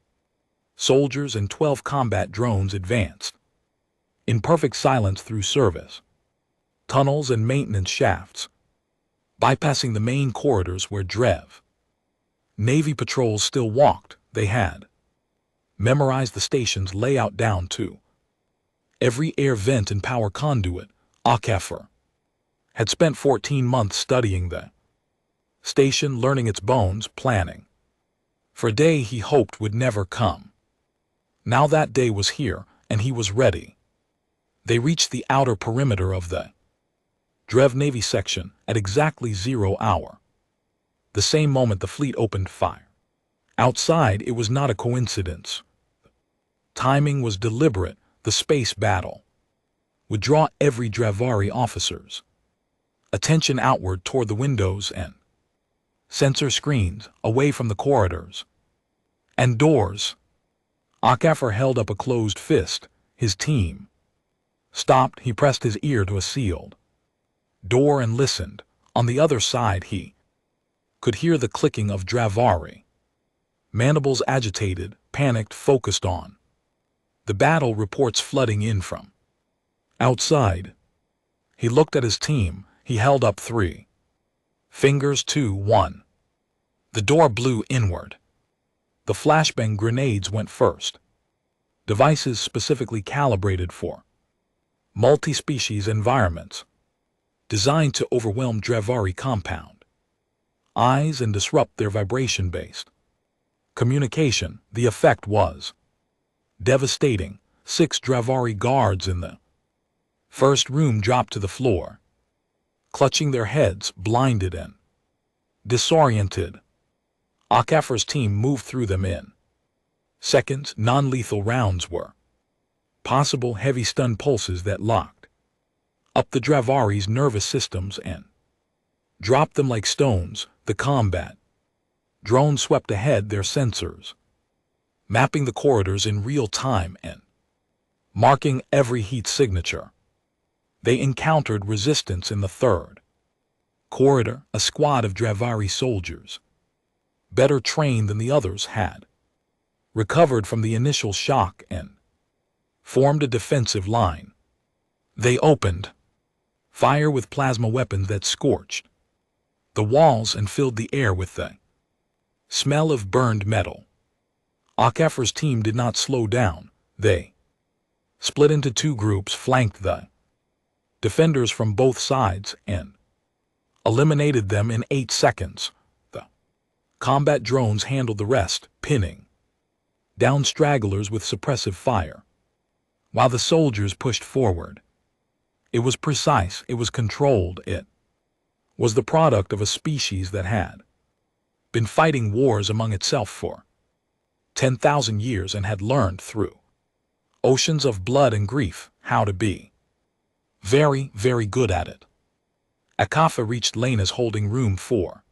soldiers and 12 combat drones advanced in perfect silence through service tunnels and maintenance shafts, bypassing the main corridors where Drev Navy patrols still walked. They had memorized the station's layout down to every air vent and power conduit. Akafer had spent 14 months studying the station, learning its bones, planning for a day he hoped would never come. Now that day was here, and he was ready. They reached the outer perimeter of the Drev Navy section at exactly 0 hour. The same moment the fleet opened fire. Outside, it was not a coincidence. Timing was deliberate. The space battle would draw every Dravari officer's attention outward toward the windows and sensor screens, away from the corridors and doors. Akafer held up a closed fist. His team stopped. He pressed his ear to a sealed door and listened. On the other side, he could hear the clicking of Dravari mandibles, agitated, panicked, focused on the battle. Reports flooding in from outside. He looked at his team. He held up 3 fingers. 2, 1. The door blew inward. The flashbang grenades went first. Devices specifically calibrated for multi-species environments. designed to overwhelm Dravari compound, eyes and disrupt their vibration-based communication. The effect was devastating. 6 Dravari guards in the first room dropped to the floor, clutching their heads, blinded and disoriented. HFY's team moved through them in seconds. Non-lethal rounds were possible, heavy stun pulses that locked up the Dravari's nervous systems and dropped them like stones. The combat drone swept ahead, their sensors mapping the corridors in real time and marking every heat signature. They encountered resistance in the third corridor. A squad of Dravari soldiers, better trained than the others, had recovered from the initial shock and formed a defensive line. They opened fire with plasma weapons that scorched the walls and filled the air with the smell of burned metal. HFY's team did not slow down. They split into 2 groups, flanked the defenders from both sides, and eliminated them in 8 seconds. The combat drones handled the rest, pinning down stragglers with suppressive fire, while the soldiers pushed forward. It was precise, it was controlled, it was the product of a species that had been fighting wars among itself for 10,000 years and had learned through oceans of blood and grief how to be very, very good at it. HFY reached Lena's holding room 4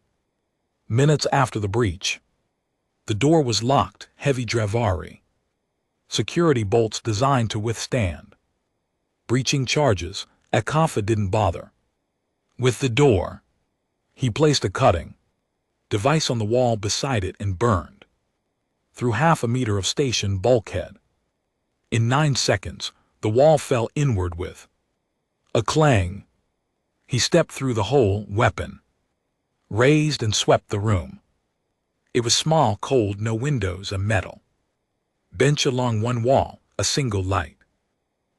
minutes after the breach. The door was locked, heavy Dravari security bolts designed to withstand breaching charges. HFY didn't bother with the door. He placed a cutting device on the wall beside it and burned through half a meter of station bulkhead. In 9 seconds, the wall fell inward with a clang. He stepped through the hole, weapon raised, and swept the room. It was small, cold, no windows, a metal bench along one wall, a single light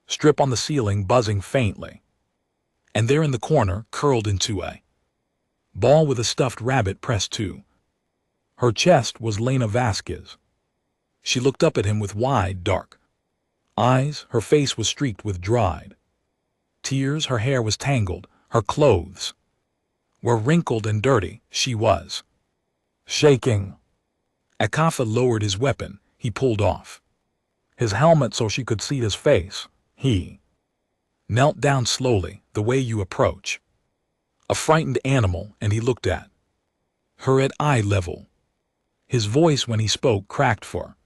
strip on the ceiling buzzing faintly. And there in the corner, curled into a ball with a stuffed rabbit pressed to her chest, was Lena Vasquez. She looked up at him with wide, dark eyes. Her face was streaked with dried tears, her hair was tangled, her clothes were wrinkled and dirty. She was shaking. HFY lowered his weapon. He pulled off his helmet so she could see his face. He knelt down slowly, the way you approach a frightened animal, and he looked at her at eye level. His voice, when he spoke, cracked for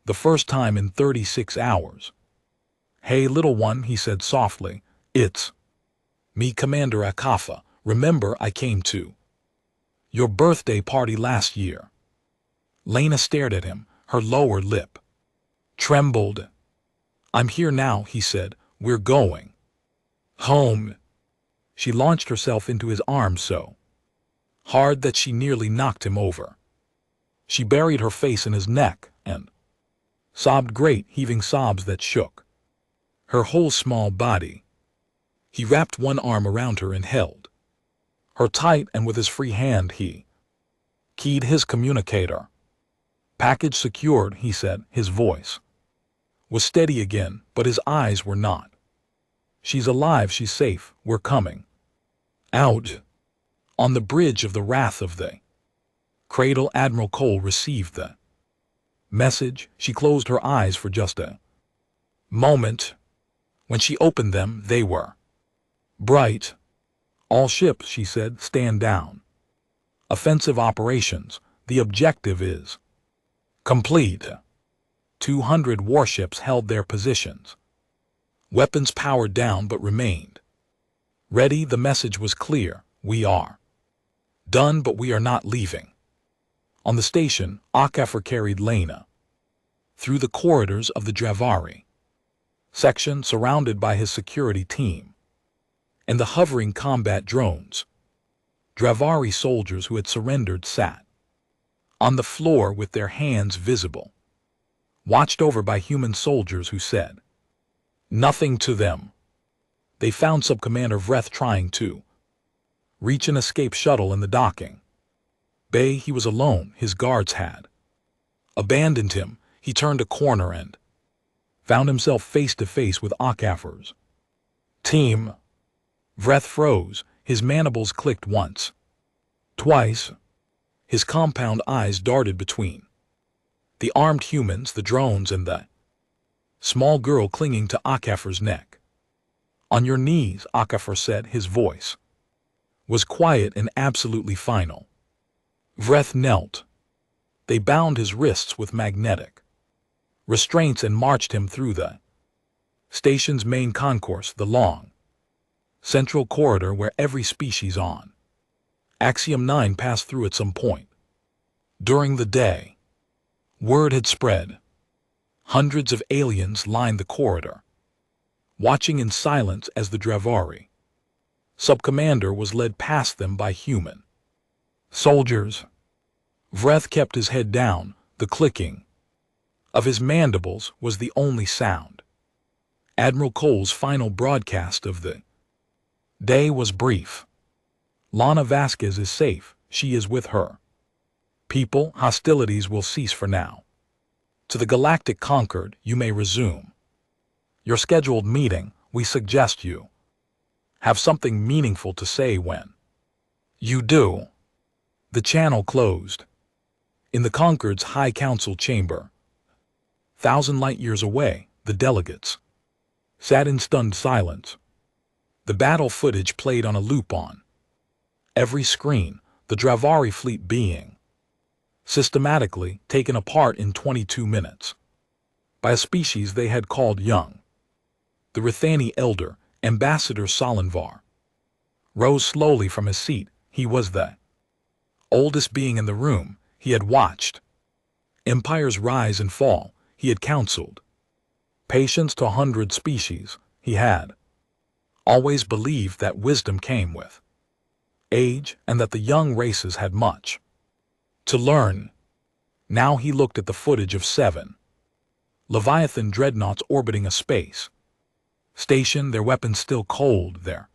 the first time in 36 hours. "Hey, little one," he said softly. "It's me, Commander HFY. Remember I came to your birthday party last year?" Lena stared at him. Her lower lip trembled. "I'm here now," he said. "We're going home." She launched herself into his arms so hard that she nearly knocked him over. She buried her face in his neck and sobbed, great, heaving sobs that shook her whole small body. He wrapped one arm around her and held her tight, and with his free hand he keyed his communicator. "Package secured," he said. His voice was steady again, but his eyes were not. "She's alive, she's safe, we're coming out." On the bridge of the Wrath of the Cradle, Admiral Cole received the message. She closed her eyes for just a moment. When she opened them, they were bright. "All ships," she said, "stand down. Offensive operations. The objective is complete." 200 warships held their positions. Weapons powered down but remained ready. The message was clear. "We are done, but we are not leaving." On the station, HFY carried Lena through the corridors of the Dravari section, surrounded by his security team and the hovering combat drones. Dravari soldiers who had surrendered sat on the floor with their hands visible, watched over by human soldiers who said nothing to them. They found Subcommander Vreth trying to reach an escape shuttle in the docking bay. He was alone. His guards had abandoned him. He turned a corner and found himself face to face with Akafar's team. Vreth froze. His mandibles clicked once, twice. His compound eyes darted between the armed humans, the drones, and the small girl clinging to Akafar's neck. "On your knees," Akafar said. His voice was quiet and absolutely final. Vreth knelt. They bound his wrists with magnetic restraints and marched him through the station's main concourse, the long central corridor where every species on Axiom 9 passed through at some point during the day. Word had spread. Hundreds of aliens lined the corridor, watching in silence as the Dravari Subcommander was led past them by human soldiers. Vreth kept his head down. The clicking of his mandibles was the only sound. Admiral Cole's final broadcast of the day was brief. "Lana Vasquez is safe. She is with her people. Hostilities will cease for now. To the Galactic Concord, you may resume your scheduled meeting. We suggest you have something meaningful to say when you do." The channel closed. In the Concord's High Council chamber, 1,000 light-years away, the delegates sat in stunned silence. The battle footage played on a loop on every screen, the Dravari fleet being systematically taken apart in 22 minutes by a species they had called young. The Rithani elder, Ambassador Salinvar, rose slowly from his seat. He was the oldest being in the room. He had watched empires rise and fall. He had counseled patience to 100 species. He had always believed that wisdom came with age and that the young races had much to learn. Now he looked at the footage of 7 Leviathan dreadnoughts orbiting a space station, their weapons still cold, their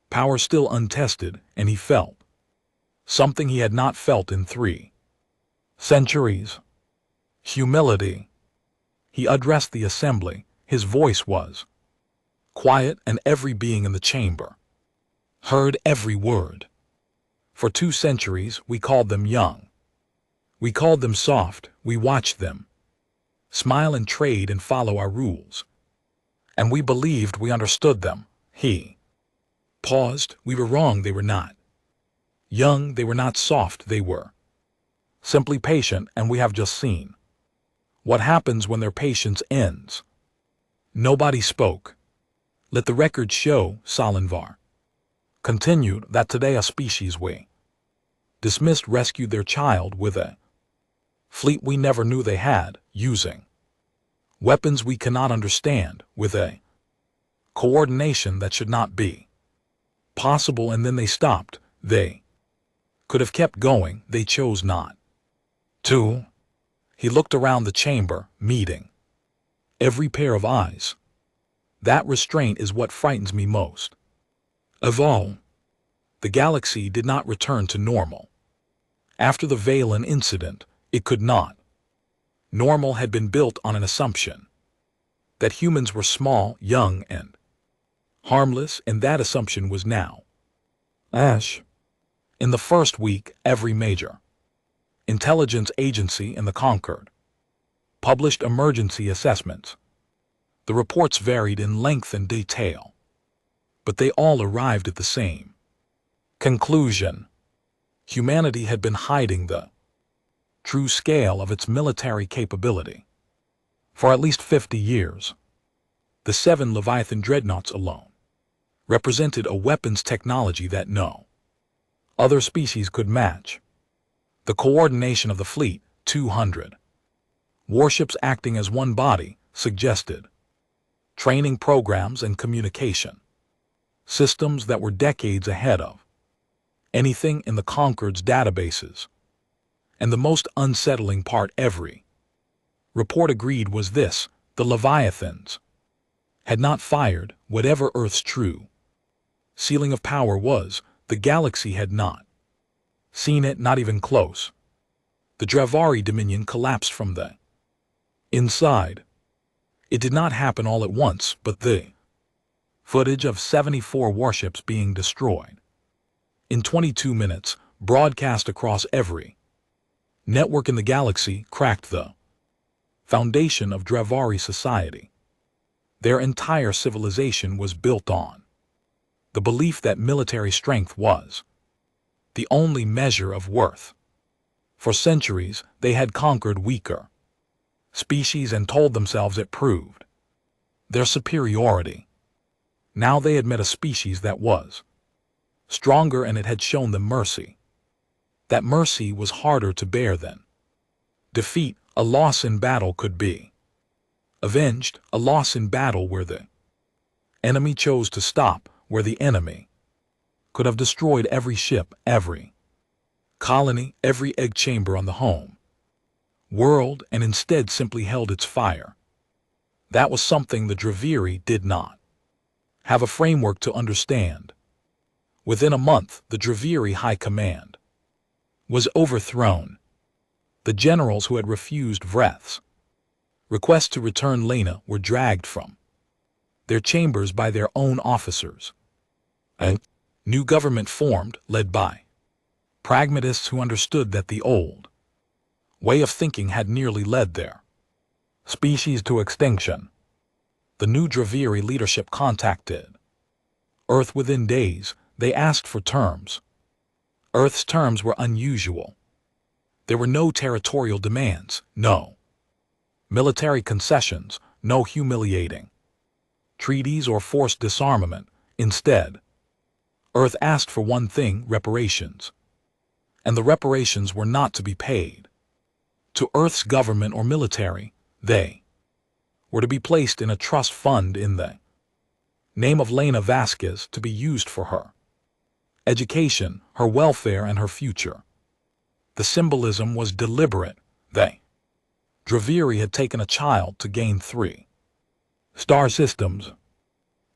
power still untested, and he felt something he had not felt in 3 centuries. Humility. He addressed the assembly. His voice was quiet, and every being in the chamber heard every word. "For 2 centuries, we called them young. We called them soft. We watched them smile and trade and follow our rules. And we believed we understood them." He paused. "We were wrong. They were not young. They were not soft. They were simply patient, and we have just seen what happens when their patience ends." Nobody spoke. "Let the record show," Salinvar continued, "that today a species we dismissed rescued their child with a fleet we never knew they had, using weapons we cannot understand, with a coordination that should not be possible, and then they stopped. They could have kept going. They chose not to." He looked around the chamber, meeting every pair of eyes. "That restraint is what frightens me most of all." The galaxy did not return to normal. After the Valen incident, it could not. Normal had been built on an assumption that humans were small, young, and harmless, and that assumption was now ash. In the first week, every major intelligence agency in the Concord published emergency assessments. The reports varied in length and detail, but they all arrived at the same conclusion. Humanity had been hiding the true scale of its military capability for at least 50 years. The 7 Leviathan dreadnoughts alone represented a weapons technology that no other species could match. The coordination of the fleet, 200 warships acting as one body, suggested training programs and communication systems that were decades ahead of anything in the Concord's databases. And the most unsettling part, every report agreed, was this: the Leviathans had not fired whatever Earth's true ceiling of power was. The galaxy had not seen it, not even close. The Dravari Dominion collapsed from the inside. It did not happen all at once, but the footage of 74 warships being destroyed in 22 minutes, broadcast across every network in the galaxy, cracked the foundation of Dravari society. Their entire civilization was built on the belief that military strength was the only measure of worth. For centuries, they had conquered weaker species and told themselves it proved their superiority. Now they had met a species that was stronger, and it had shown them mercy. That mercy was harder to bear than defeat. A loss in battle could be avenged, a loss in battle where the enemy chose to stop, where the enemy could have destroyed every ship, every colony, every egg chamber on the home world, and instead simply held its fire. That was something the Dravari did not have a framework to understand. Within a month, the Dravari High Command was overthrown. The generals who had refused Vreth's request to return Lena were dragged from their chambers by their own officers. A new government formed, led by pragmatists who understood that the old way of thinking had nearly led their species to extinction. The new Dravari leadership contacted Earth within days. They asked for terms. Earth's terms were unusual. There were no territorial demands, no military concessions, no humiliating treaties or forced disarmament. Instead, Earth asked for one thing: reparations. And the reparations were not to be paid to Earth's government or military. They were to be placed in a trust fund in the name of Lena Vasquez, to be used for her education, her welfare, and her future. The symbolism was deliberate. The Dravari had taken a child to gain 3 star systems.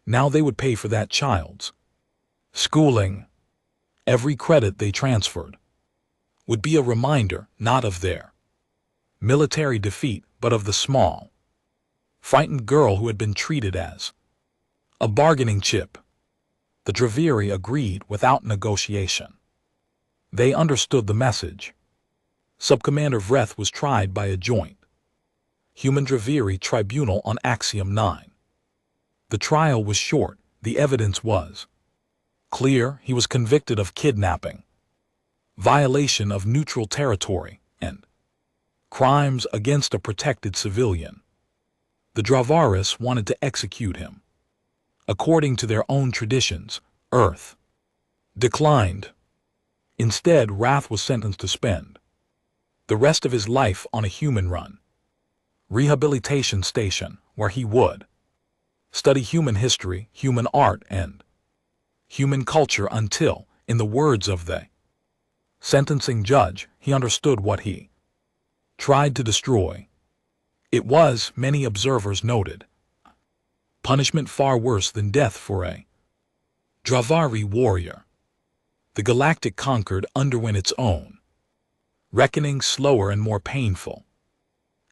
Now they would pay for that child's schooling. Every credit they transferred would be a reminder not of their military defeat, but of the small, frightened girl who had been treated as a bargaining chip. The Dravari agreed without negotiation. They understood the message. Subcommander Vreth was tried by a joint human Dravari tribunal on Axiom 9. The trial was short. The evidence was clear. He was convicted of kidnapping, violation of neutral territory, and crimes against a protected civilian. The Dravaris wanted to execute him. According to their own traditions, Earth declined. Instead, Wrath was sentenced to spend the rest of his life on a human-run rehabilitation station, where he would study human history, human art, and human culture until, in the words of the sentencing judge, he understood what he tried to destroy. It was, many observers noted, punishment far worse than death for a Dravari warrior. The galactic conquered underwent its own reckoning, slower and more painful.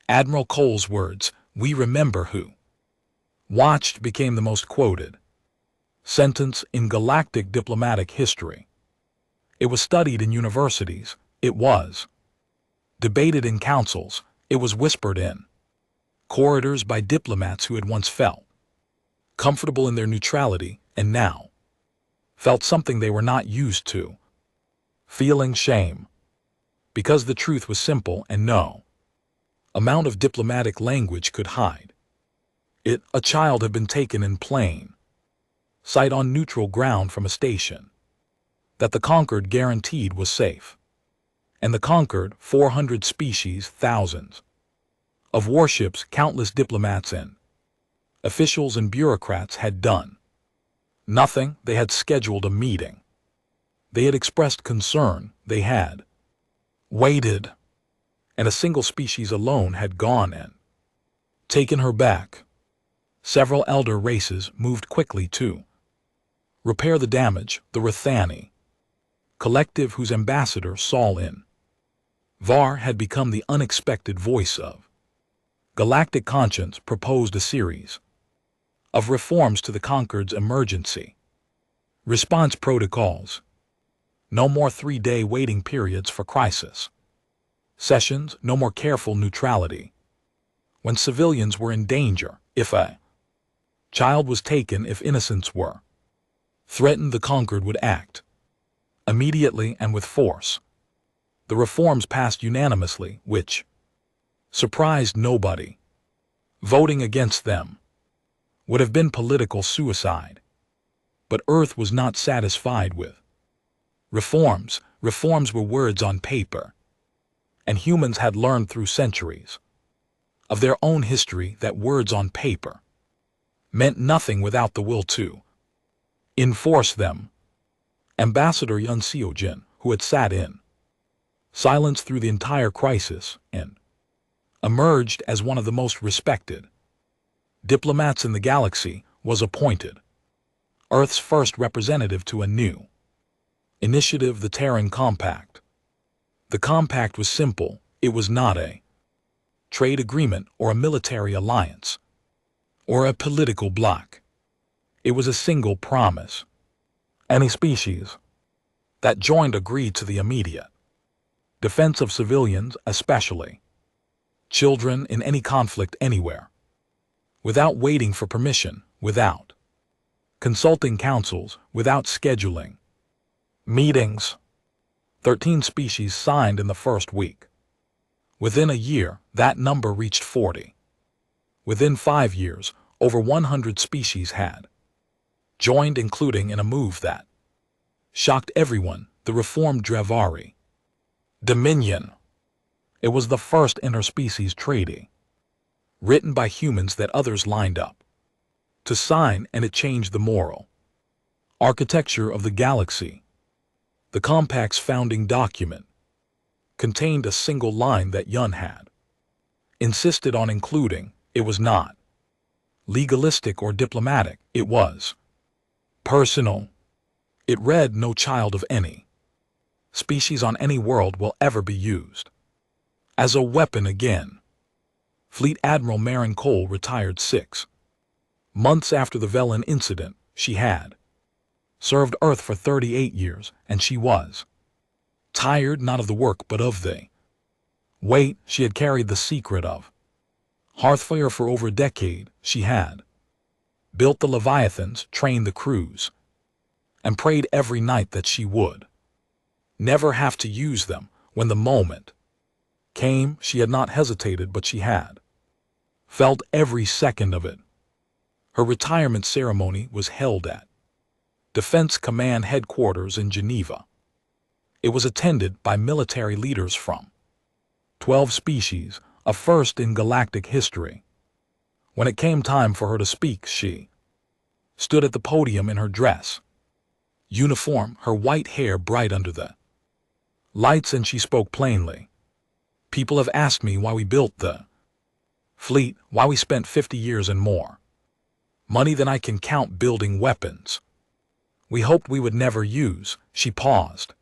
Admiral Cole's words, "We remember who watched," became the most quoted sentence in galactic diplomatic history. It was studied in universities. It was debated in councils. It was whispered in corridors by diplomats who had once felt comfortable in their neutrality and now felt something they were not used to, feeling shame. Because the truth was simple and no amount of diplomatic language could hide it. A child had been taken in plain sight on neutral ground from a station that the conquered guaranteed was safe. And the conquered, 400 species, thousands of warships, countless diplomats and officials and bureaucrats had done nothing. They had scheduled a meeting. They had expressed concern. They had waited. And a single species alone had gone and taken her back. Several elder races moved quickly to repair the damage. The Rathani collective, whose ambassador Saul in Var had become the unexpected voice of galactic conscience, proposed a series of reforms to the Concord's emergency response protocols. No more 3-day waiting periods for crisis sessions, no more careful neutrality when civilians were in danger. If a child was taken, if innocents were threatened, the Concord would act immediately and with force. The reforms passed unanimously, which surprised nobody. Voting against them would have been political suicide. But Earth was not satisfied with reforms. Reforms were words on paper, and humans had learned through centuries of their own history that words on paper meant nothing without the will to enforce them. Ambassador Yun Seojin, who had sat in silence through the entire crisis and emerged as one of the most respected diplomats in the galaxy, was appointed Earth's first representative to a new initiative, the Terran Compact. The compact was simple. It was not a trade agreement or a military alliance or a political bloc. It was a single promise. Any species that joined agreed to the immediate defense of civilians, especially children, in any conflict anywhere, without waiting for permission, without consulting councils, without scheduling meetings. 13 species signed in the first week. Within a year, that number reached 40. Within 5 years, over 100 species had joined, including in a move that shocked everyone, the reformed Drevari Dominion. It was the first interspecies treaty written by humans that others lined up to sign, and it changed the moral architecture of the galaxy. The Compact's founding document contained a single line that Yun had insisted on including. It was not legalistic or diplomatic. It was personal. It read, "No child of any species on any world will ever be used as a weapon again." Fleet Admiral Marin Cole retired 6 months after the Velen incident. She had served Earth for 38 years, and she was tired not of the work but of the weight. She had carried the secret of Hearthfire for over a decade. She had built the Leviathans, trained the crews, and prayed every night that she would never have to use them. When the moment came, she had not hesitated, but she had felt every second of it. Her retirement ceremony was held at Defense Command headquarters in Geneva. It was attended by military leaders from 12 species, a first in galactic history. When it came time for her to speak, she stood at the podium in her dress uniform, her white hair bright under the lights, and she spoke plainly. "People have asked me why we built the fleet, why we spent 50 years and more money than I can count building weapons we hoped we would never use." She paused.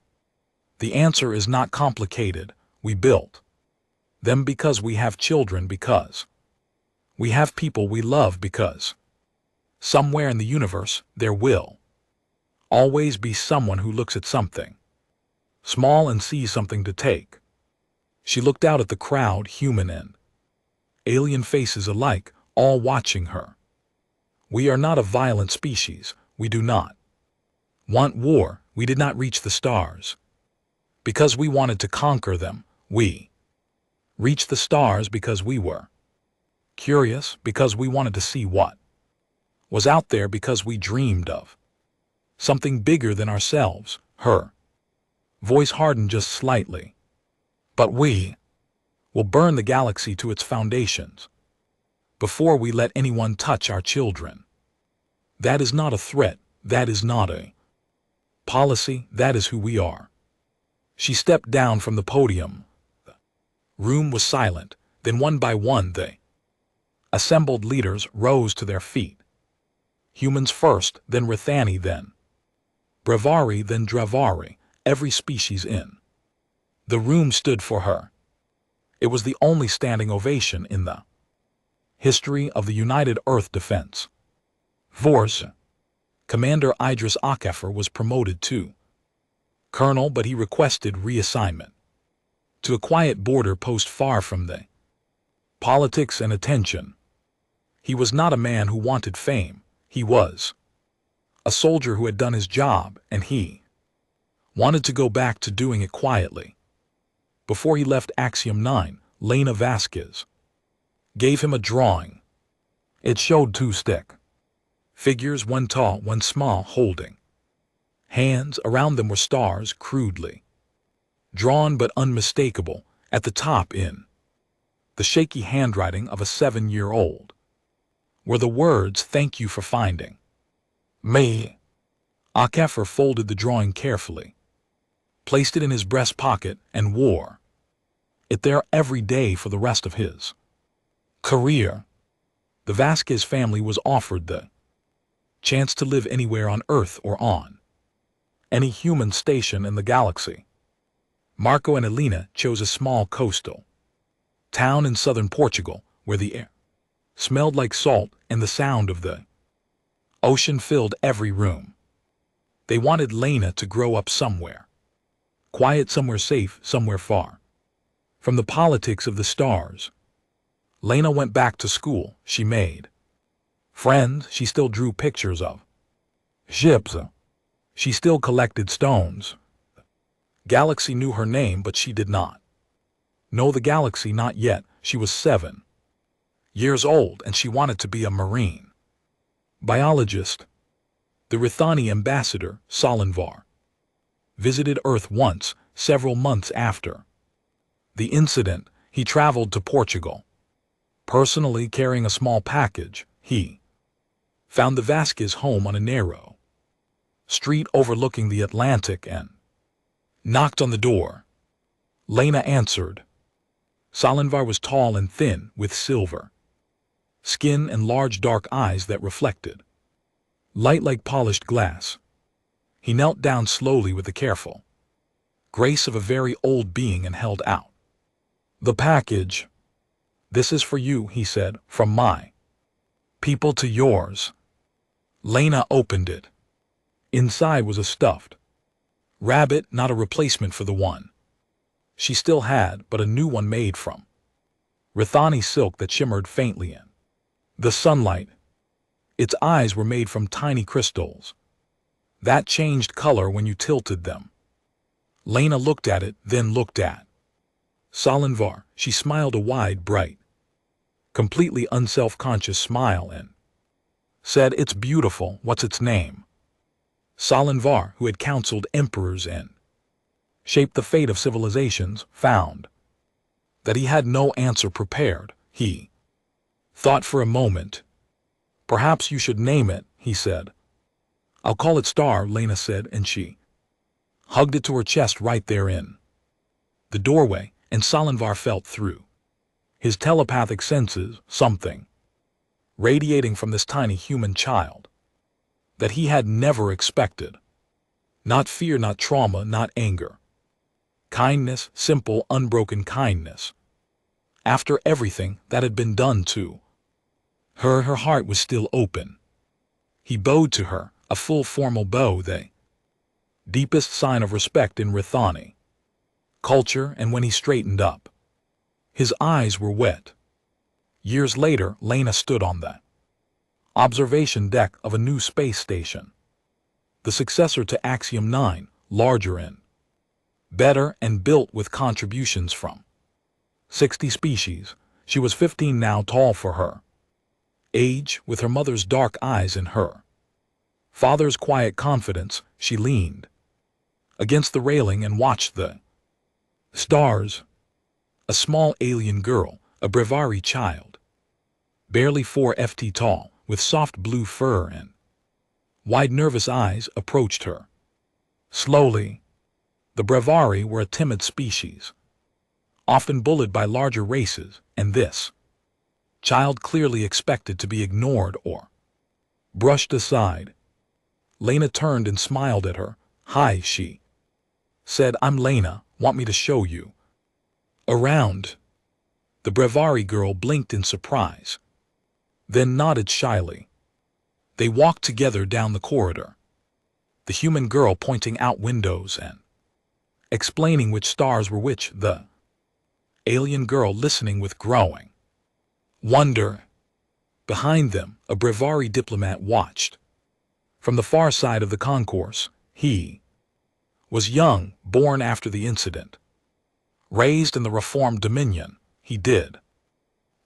"The answer is not complicated. We built them because we have children, because we have people we love, because somewhere in the universe there will always be someone who looks at something small and sees something to take." She looked out at the crowd, human and alien faces alike, all watching her. "We are not a violent species. We do not want war. We did not reach the stars because we wanted to conquer them. We reached the stars because we were curious, because we wanted to see what was out there, because we dreamed of something bigger than ourselves." Her voice hardened just slightly. "But we will burn the galaxy to its foundations before we let anyone touch our children. That is not a threat. That is not a policy. That is who we are." She stepped down from the podium. The room was silent. Then one by one the Assembled leaders rose to their feet. Humans first, then Rithani, then Brevari, then Dravari, every species in the room stood for her. It was the only standing ovation in the history of the United Earth Defense Force. Commander Idris Akeffer was promoted to colonel, but he requested reassignment to a quiet border post far from the politics and attention. He was not a man who wanted fame. He was a soldier who had done his job, and he wanted to go back to doing it quietly. Before he left Axiom 9, Lena Vasquez gave him a drawing. It showed two stick figures, one tall, one small, holding hands. Around them were stars, crudely drawn but unmistakable, at the top in the shaky handwriting of a 7-year-old were the words, "Thank you for finding me." Akeffer folded the drawing carefully, placed it in his breast pocket, and wore it there every day for the rest of his career. The Vasquez family was offered the chance to live anywhere on Earth or on any human station in the galaxy. Marco and Elena chose a small coastal town in southern Portugal, where the air smelled like salt and the sound of the ocean filled every room. They wanted Lena to grow up somewhere quiet, somewhere safe, somewhere far from the politics of the stars. Lena went back to school. She made friends. She still drew pictures of ships. She still collected stones. Galaxy knew her name, but she did not know the galaxy, not yet. She was 7 years old, and she wanted to be a marine biologist. The Rithani ambassador, Salinvar, visited Earth once, several months after the incident. He traveled to Portugal, personally carrying a small package. He found the Vasquez home on a narrow street overlooking the Atlantic and knocked on the door. Lena answered. Salinvar was tall and thin, with silver skin and large dark eyes that reflected light like polished glass. He knelt down slowly with the careful grace of a very old being and held out the package. "This is for you," he said, "from my people to yours." Lena opened it. Inside was a stuffed rabbit, not a replacement for the one she still had, but a new one made from Rithani silk that shimmered faintly in the sunlight. Its eyes were made from tiny crystals that changed color when you tilted them. Lena looked at it, then looked at Salinvar. She smiled a wide, bright, completely unself-conscious smile and said, "It's beautiful. What's its name?" Salinvar, who had counseled emperors and shaped the fate of civilizations, found that he had no answer prepared. He thought for a moment. "Perhaps you should name it," he said. "I'll call it Star," Lena said, and she hugged it to her chest right there in the doorway, and Salinvar felt through his telepathic senses something radiating from this tiny human child that he had never expected. Not fear, not trauma, not anger. Kindness, simple, unbroken kindness. After everything that had been done to her, her heart was still open. He bowed to her, a full formal bow, the deepest sign of respect in Rithani culture, and when he straightened up, his eyes were wet. Years later, Lena stood on the observation deck of a new space station, the successor to Axiom 9, larger and better, and built with contributions from 60 species. She was 15 now, tall for her age, with her mother's dark eyes and her father's quiet confidence. She leaned against the railing and watched the stars. A small alien girl, a Brevari child, barely 4 ft tall, with soft blue fur and wide nervous eyes, approached her slowly. The Brevari were a timid species, often bullied by larger races, and this Child clearly expected to be ignored or brushed aside. Lena turned and smiled at her. "Hi," she said. "I'm Lena. Want me to show you around?" The Brevari girl blinked in surprise, then nodded shyly. They walked together down the corridor, the human girl pointing out windows and explaining which stars were which, the alien girl listening with growing wonder. Behind them, a Brevari diplomat watched. From the far side of the concourse, he was young, born after the incident. Raised in the reformed Dominion, he did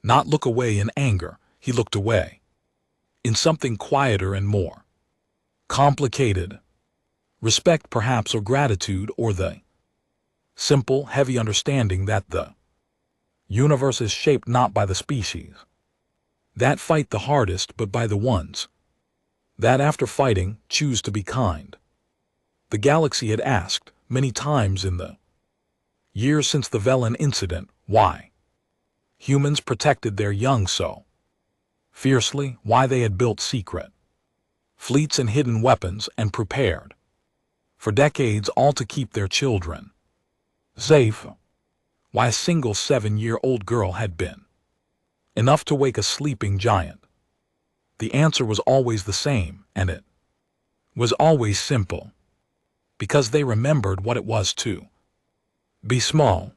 not look away in anger. He looked away in something quieter and more complicated. Respect perhaps, or gratitude, or the simple, heavy understanding that the universe is shaped not by the species that fight the hardest, but by the ones that, after fighting, choose to be kind. The galaxy had asked many times in the years since the Velen incident why humans protected their young so fiercely, why they had built secret fleets and hidden weapons and prepared for decades, all to keep their children safe. Why a single 7-year-old girl had been enough to wake a sleeping giant. The answer was always the same, and it was always simple. Because they remembered what it was to be small.